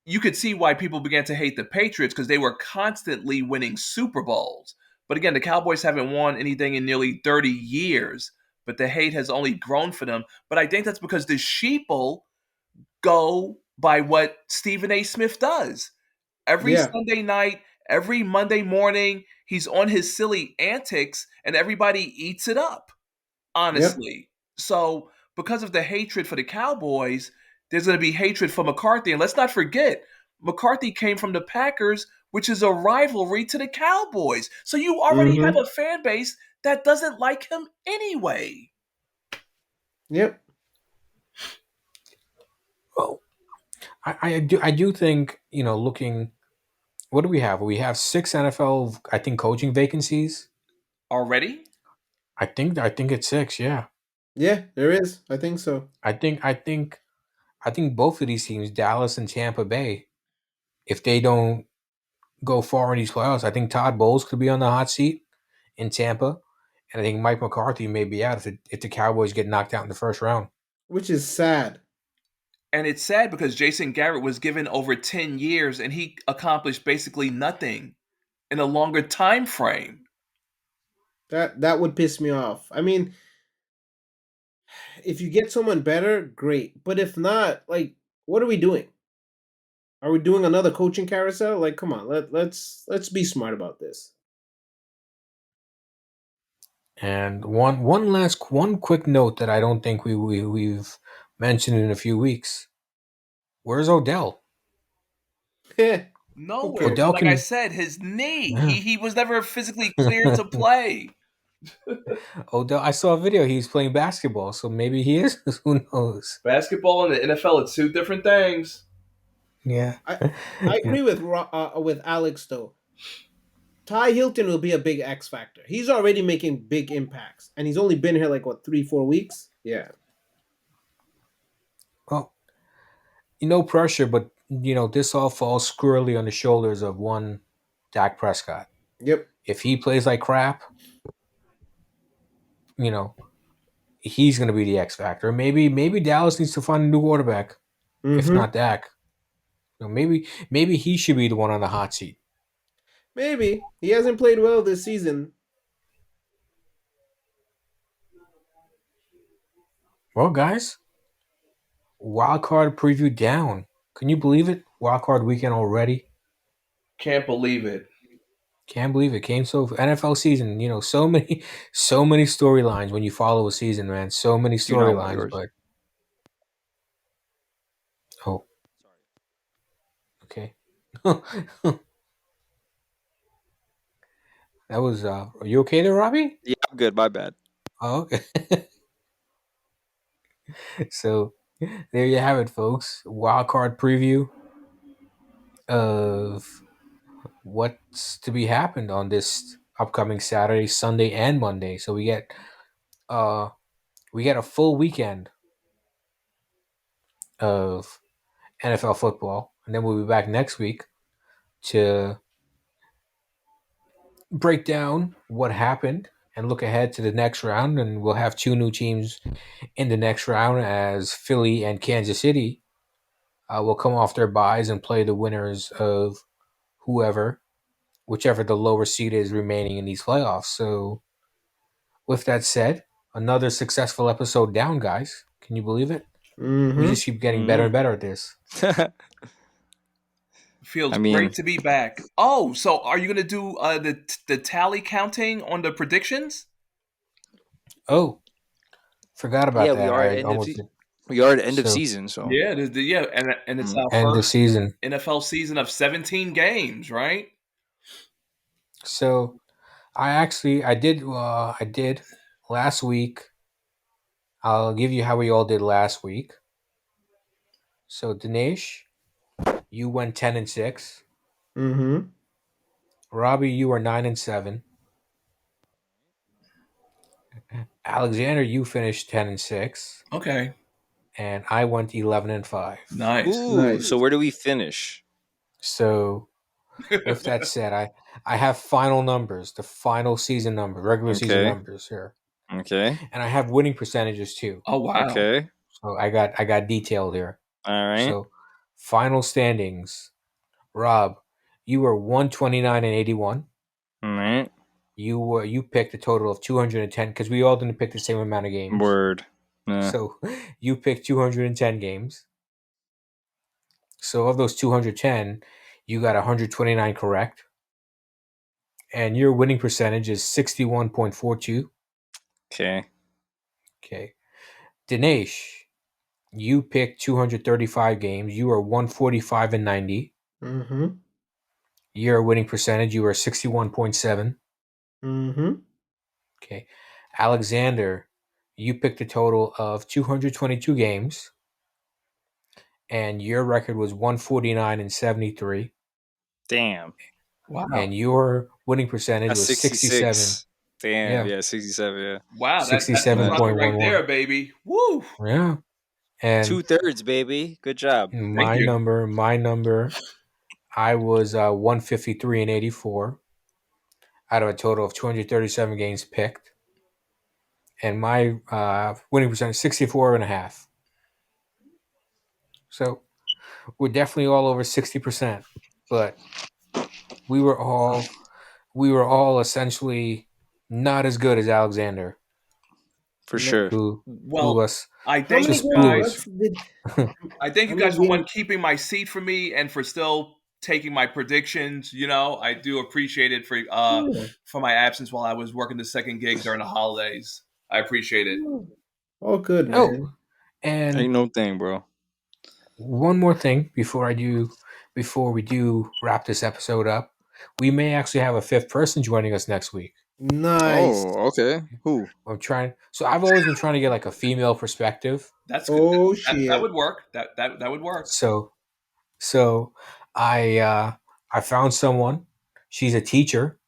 Speaker 4: you could see why people began to hate the Patriots because they were constantly winning Super Bowls. But again, the Cowboys haven't won anything in nearly 30 years, but the hate has only grown for them. But I think that's because the sheeple go by what Stephen A. Smith does. Every
Speaker 2: Yeah,
Speaker 4: Sunday night, every Monday morning, he's on his silly antics and everybody eats it up,
Speaker 2: yep.
Speaker 4: honestly. So, because of the hatred for the Cowboys, there's going to be hatred for McCarthy. And let's not forget, McCarthy came from the Packers, which is a rivalry to the Cowboys. So, you already have
Speaker 2: Mm-hmm.
Speaker 4: a fan base that doesn't like him anyway.
Speaker 2: Yep.
Speaker 1: Well, I do think, looking, what do we have? We have six NFL, I think, coaching vacancies.
Speaker 4: Already?
Speaker 1: I think it's six, yeah.
Speaker 2: Yeah, there is. I think so.
Speaker 1: I think both of these teams, Dallas and Tampa Bay, if they don't go far in these playoffs, I think Todd Bowles could be on the hot seat in Tampa. And I think Mike McCarthy may be out if the Cowboys get knocked out in the first round.
Speaker 2: Which is sad.
Speaker 4: And it's sad because Jason Garrett was given over 10 years and he accomplished basically nothing in a longer time frame.
Speaker 2: That would piss me off. I mean, if you get someone better, great. But if not, like, what are we doing? Are we doing another coaching carousel? Like, come on, let's be smart about this.
Speaker 1: And one quick note that I don't think we've mentioned in a few weeks. Where's Odell?
Speaker 2: Who
Speaker 4: Nowhere.
Speaker 2: cares?
Speaker 1: Odell
Speaker 4: Like I
Speaker 1: can
Speaker 4: said, his knee. He was never physically cleared to play.
Speaker 1: Odell. I saw a video. He's playing basketball, so maybe he is. Who knows?
Speaker 4: Basketball and the NFL, it's two different things.
Speaker 1: Yeah.
Speaker 2: I I
Speaker 1: Yeah.
Speaker 2: agree with Alex though. Ty Hilton will be a big X factor. He's already making big impacts, and he's only been here like what 3 4 weeks. Yeah.
Speaker 1: Well, no pressure, but this all falls squarely on the shoulders of one Dak Prescott.
Speaker 2: Yep.
Speaker 1: If he plays like crap, you know, he's going to be the X factor. Maybe Dallas needs to find a new quarterback. If
Speaker 2: Mm-hmm.
Speaker 1: not Dak, maybe he should be the one on the hot seat.
Speaker 2: Maybe he hasn't played well this season.
Speaker 1: Well, guys, wild card preview down. Can you believe it? Wild card weekend already.
Speaker 4: Can't believe it.
Speaker 1: Can't believe it came so NFL season. So many, so many storylines when you follow a season, man. So many
Speaker 3: Do you know how much
Speaker 1: storylines,
Speaker 3: yours?
Speaker 1: but oh, okay. That was. Are you okay there, Robbie?
Speaker 3: Yeah, I'm good. My bad.
Speaker 1: Oh, okay. So there you have it, folks. Wild card preview of what's to be happened on this upcoming Saturday, Sunday, and Monday. So uh we get a full weekend of NFL football, and then we'll be back next week to break down what happened and look ahead to the next round. And we'll have two new teams in the next round as Philly and Kansas City will come off their byes and play the winners of whichever the lower seed is remaining in these playoffs. So, with that said, another successful episode down, guys. Can you believe it? We
Speaker 2: Mm-hmm.
Speaker 1: just keep getting better and better at this.
Speaker 4: Feels
Speaker 3: I mean,
Speaker 4: great to be back. Oh, so are you gonna do the tally counting on the predictions?
Speaker 1: Oh, forgot about
Speaker 3: yeah, we
Speaker 1: that.
Speaker 3: are at
Speaker 1: I
Speaker 3: end of
Speaker 1: almost did.
Speaker 3: end of
Speaker 1: So,
Speaker 3: season, so
Speaker 4: Yeah, yeah, and it's
Speaker 3: mm,
Speaker 4: our
Speaker 1: end the
Speaker 4: first
Speaker 1: season.
Speaker 4: NFL season of 17 games, right?
Speaker 1: So, I did last week. I'll give you how we all did last week. So, Dinesh, you went 10-6.
Speaker 2: Mm-hmm.
Speaker 1: Robbie, you were 9-7. Alexander, you finished 10-6,
Speaker 4: Okay,
Speaker 1: and I went 11-5.
Speaker 4: nice.
Speaker 3: ooh. So
Speaker 2: Nice.
Speaker 3: where do we finish?
Speaker 1: So, with that said, I have final numbers, the final season number, regular season
Speaker 3: Okay,
Speaker 1: numbers here,
Speaker 3: okay,
Speaker 1: and I have winning percentages too.
Speaker 4: Oh wow.
Speaker 3: okay.
Speaker 1: So I got detailed here.
Speaker 3: All right,
Speaker 1: So, final standings. Rob, you were 129-81.
Speaker 3: all right.
Speaker 1: You picked a total of 210 because we all didn't pick the same amount of games.
Speaker 3: Word. Nah.
Speaker 1: So you picked 210 games. So of those 210, you got 129 correct, and your winning percentage is 61.42.
Speaker 3: Okay.
Speaker 1: Okay, Dinesh, you picked 235 games. You are 145-90.
Speaker 2: Mm-hmm.
Speaker 1: Your winning percentage, you are 61.7.
Speaker 2: Mm-hmm.
Speaker 1: Okay, Alexander, you picked a total of 222 games, and your record was 149-73,
Speaker 3: Damn.
Speaker 4: Wow.
Speaker 1: and your winning percentage
Speaker 3: That's
Speaker 1: was 67.
Speaker 3: 66. Damn.
Speaker 1: Yeah,
Speaker 3: Yeah, 67. Yeah.
Speaker 4: Wow, that's
Speaker 3: Nah.
Speaker 4: impressive right
Speaker 1: 67.11.
Speaker 4: there, baby. Woo!
Speaker 1: Yeah, and
Speaker 3: 2/3, baby. Good job.
Speaker 4: Thank you.
Speaker 1: my number, I was 153-84 out of a total of 237 games picked, and my winning percentage 64.5. So we're definitely all over 60%, but we were all we were all essentially not as good as Alexander,
Speaker 3: For
Speaker 2: No.
Speaker 3: sure.
Speaker 1: who
Speaker 4: Well,
Speaker 1: us
Speaker 4: I
Speaker 2: How
Speaker 4: thank
Speaker 2: many
Speaker 4: you
Speaker 1: just
Speaker 2: games?
Speaker 1: blew
Speaker 4: guys.
Speaker 1: us.
Speaker 2: Let's did.
Speaker 4: I thank
Speaker 2: How
Speaker 4: you
Speaker 2: many
Speaker 4: guys for
Speaker 2: games?
Speaker 4: keeping my seat for me and for still taking my predictions. You know, I do appreciate it
Speaker 2: Yeah.
Speaker 4: for my absence while I was working the second gig during the holidays. I appreciate it.
Speaker 2: Yeah. All good,
Speaker 1: Oh,
Speaker 2: man.
Speaker 1: and
Speaker 3: Ain't no thing, bro.
Speaker 1: one more thing before we do wrap this episode up, we may actually have a fifth person joining us next week.
Speaker 2: Nice.
Speaker 3: Oh, okay. Who?
Speaker 1: I'm trying. So I've always been trying to get like a female perspective.
Speaker 4: That's good.
Speaker 2: Oh
Speaker 4: That
Speaker 2: shit.
Speaker 4: would work. That would work.
Speaker 1: So so I found someone. She's a teacher.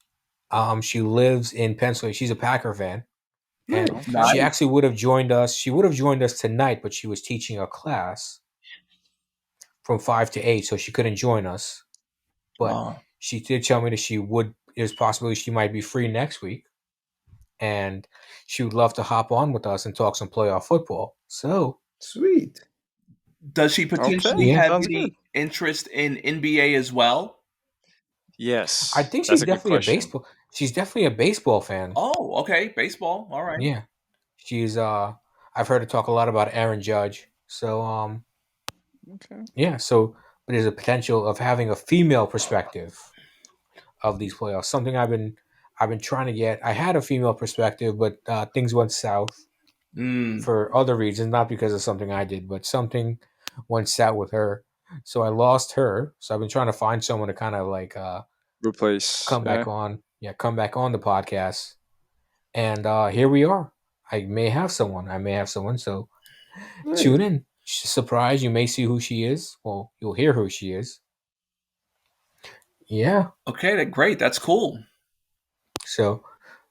Speaker 1: She lives in Pennsylvania. She's a Packer fan, and
Speaker 2: Nice.
Speaker 3: Okay.
Speaker 1: she
Speaker 4: Nice.
Speaker 1: actually would have joined us. She would have joined us tonight, but she was teaching a class from 5 to 8, so she couldn't join us. But
Speaker 4: Oh,
Speaker 1: she did tell me that she would. There's a possibility she might be free next week, and she would love to hop on with us and talk some playoff football. So
Speaker 2: Sweet.
Speaker 4: does she potentially
Speaker 3: Okay.
Speaker 1: yeah,
Speaker 4: have
Speaker 3: Sounds good.
Speaker 4: any interest in NBA as well?
Speaker 1: I
Speaker 3: Yes.
Speaker 1: think
Speaker 3: That's
Speaker 1: she's
Speaker 3: a good
Speaker 1: definitely a
Speaker 3: question.
Speaker 1: baseball. She's definitely a baseball fan.
Speaker 4: Oh, okay. Baseball. All right.
Speaker 1: Yeah, she's. I've heard her talk a lot about Aaron Judge. So
Speaker 3: Okay.
Speaker 1: yeah. So there's a potential of having a female perspective of these playoffs. Something I've been trying to get. I had a female perspective, but things went south
Speaker 4: Mm,
Speaker 1: for other reasons, not because of something I did, but something went south with her. So I lost her. So I've been trying to find someone to kind of like
Speaker 3: Replace.
Speaker 1: come back
Speaker 3: Yeah.
Speaker 1: on. Yeah, come back on the podcast. And here we are. I may have someone. So
Speaker 2: Nice.
Speaker 1: tune in. Surprise! You may see who she is. Well, you'll hear who she is. Yeah.
Speaker 4: okay. Great. That's cool.
Speaker 1: So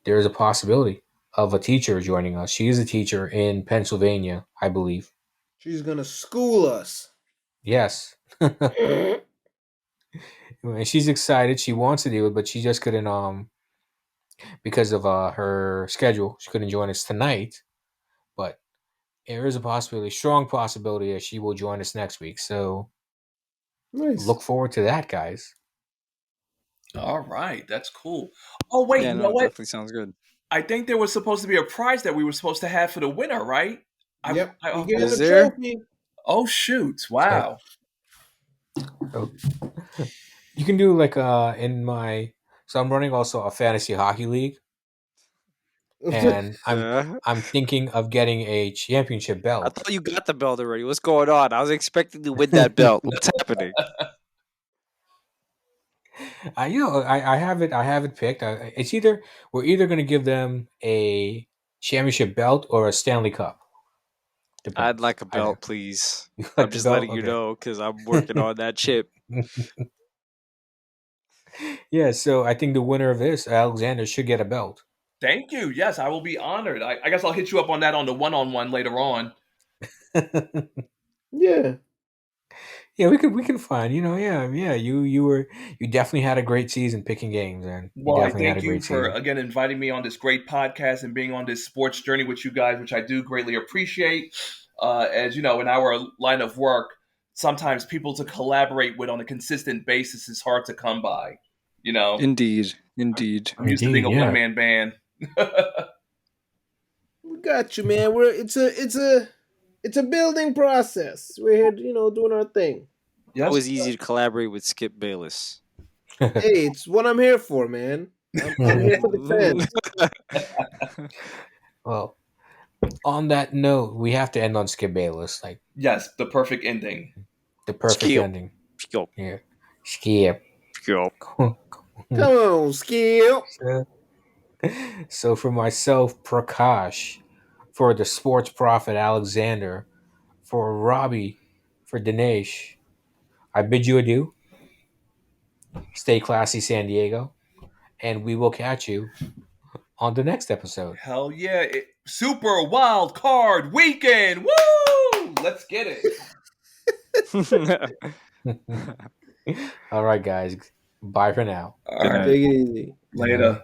Speaker 1: there is a possibility of a teacher joining us. She is a teacher in Pennsylvania, I believe.
Speaker 2: She's gonna school us.
Speaker 1: Yes. And she's excited. She wants to do it, but she just couldn't because of her schedule. She couldn't join us tonight, but there is a possibility, strong possibility, that she will join us next week. So
Speaker 2: Nice.
Speaker 1: look forward to that, guys.
Speaker 4: All right, that's cool. Oh wait,
Speaker 3: Yeah,
Speaker 4: you know
Speaker 3: no,
Speaker 4: what?
Speaker 3: definitely sounds good.
Speaker 4: I think there was supposed to be a prize that we were supposed to have for the winner, right?
Speaker 2: Yep.
Speaker 4: I
Speaker 2: You
Speaker 4: oh,
Speaker 2: getting
Speaker 3: Is
Speaker 2: a
Speaker 3: there?
Speaker 2: trophy?
Speaker 4: oh shoot!
Speaker 1: Yep.
Speaker 4: Wow.
Speaker 1: So you can do like in my. So I'm running also a fantasy hockey league, and
Speaker 3: Uh,
Speaker 1: I'm thinking of getting a championship
Speaker 3: I
Speaker 1: belt.
Speaker 3: thought you got the belt already. What's going on? I was expecting to win that belt. What's happening?
Speaker 1: I have it. I have it picked. It's either we're either going to give them a championship belt or a Stanley Cup.
Speaker 3: I'd
Speaker 1: Depends.
Speaker 3: like a
Speaker 1: Either
Speaker 3: belt, please.
Speaker 1: you
Speaker 3: I'm
Speaker 1: like the
Speaker 3: just
Speaker 1: belt,
Speaker 3: letting you
Speaker 1: okay?
Speaker 3: know because I'm working on that chip.
Speaker 1: Yeah. So I think the winner of this, Alexander, should get a belt.
Speaker 4: Thank you. Yes, I will be honored. I guess I'll hit you up on that on the one-on-one later on.
Speaker 2: Yeah.
Speaker 1: Yeah, we can find. Yeah. You definitely had a great season picking games, and you
Speaker 4: Well, I
Speaker 1: definitely had
Speaker 4: thank
Speaker 1: a
Speaker 4: you
Speaker 1: great
Speaker 4: for
Speaker 1: season.
Speaker 4: again inviting me on this great podcast and being on this sports journey with you guys, which I do greatly appreciate. As you know, in our line of work, sometimes people to collaborate with on a consistent basis is hard to come by. You know,
Speaker 3: Indeed. Indeed.
Speaker 4: I'm used to being
Speaker 1: Indeed,
Speaker 4: a
Speaker 1: yeah.
Speaker 4: one-man band.
Speaker 2: We got you, man. It's a building process. We're here, doing our thing.
Speaker 4: Yes.
Speaker 3: Always easy to collaborate with Skip Bayless.
Speaker 2: Hey, it's what I'm here for, man. I'm here for the fans.
Speaker 1: Well, on that note, we have to end on Skip Bayless, like
Speaker 4: Yes, the perfect ending.
Speaker 1: the perfect
Speaker 3: Skip.
Speaker 1: ending.
Speaker 3: Skip.
Speaker 1: Yeah, Skip.
Speaker 3: Skip.
Speaker 2: Come on, Skip.
Speaker 1: So for myself, Prakash, for the sports prophet Alexander, for Robbie, for Dinesh, I bid you adieu. Stay classy, San Diego, and we will catch you on the next episode.
Speaker 4: Hell yeah! Super wild card weekend. Woo! Let's get it.
Speaker 1: All right, guys. Bye for now.
Speaker 4: All
Speaker 3: Good
Speaker 4: right.
Speaker 3: night.
Speaker 2: Take it easy.
Speaker 4: Later.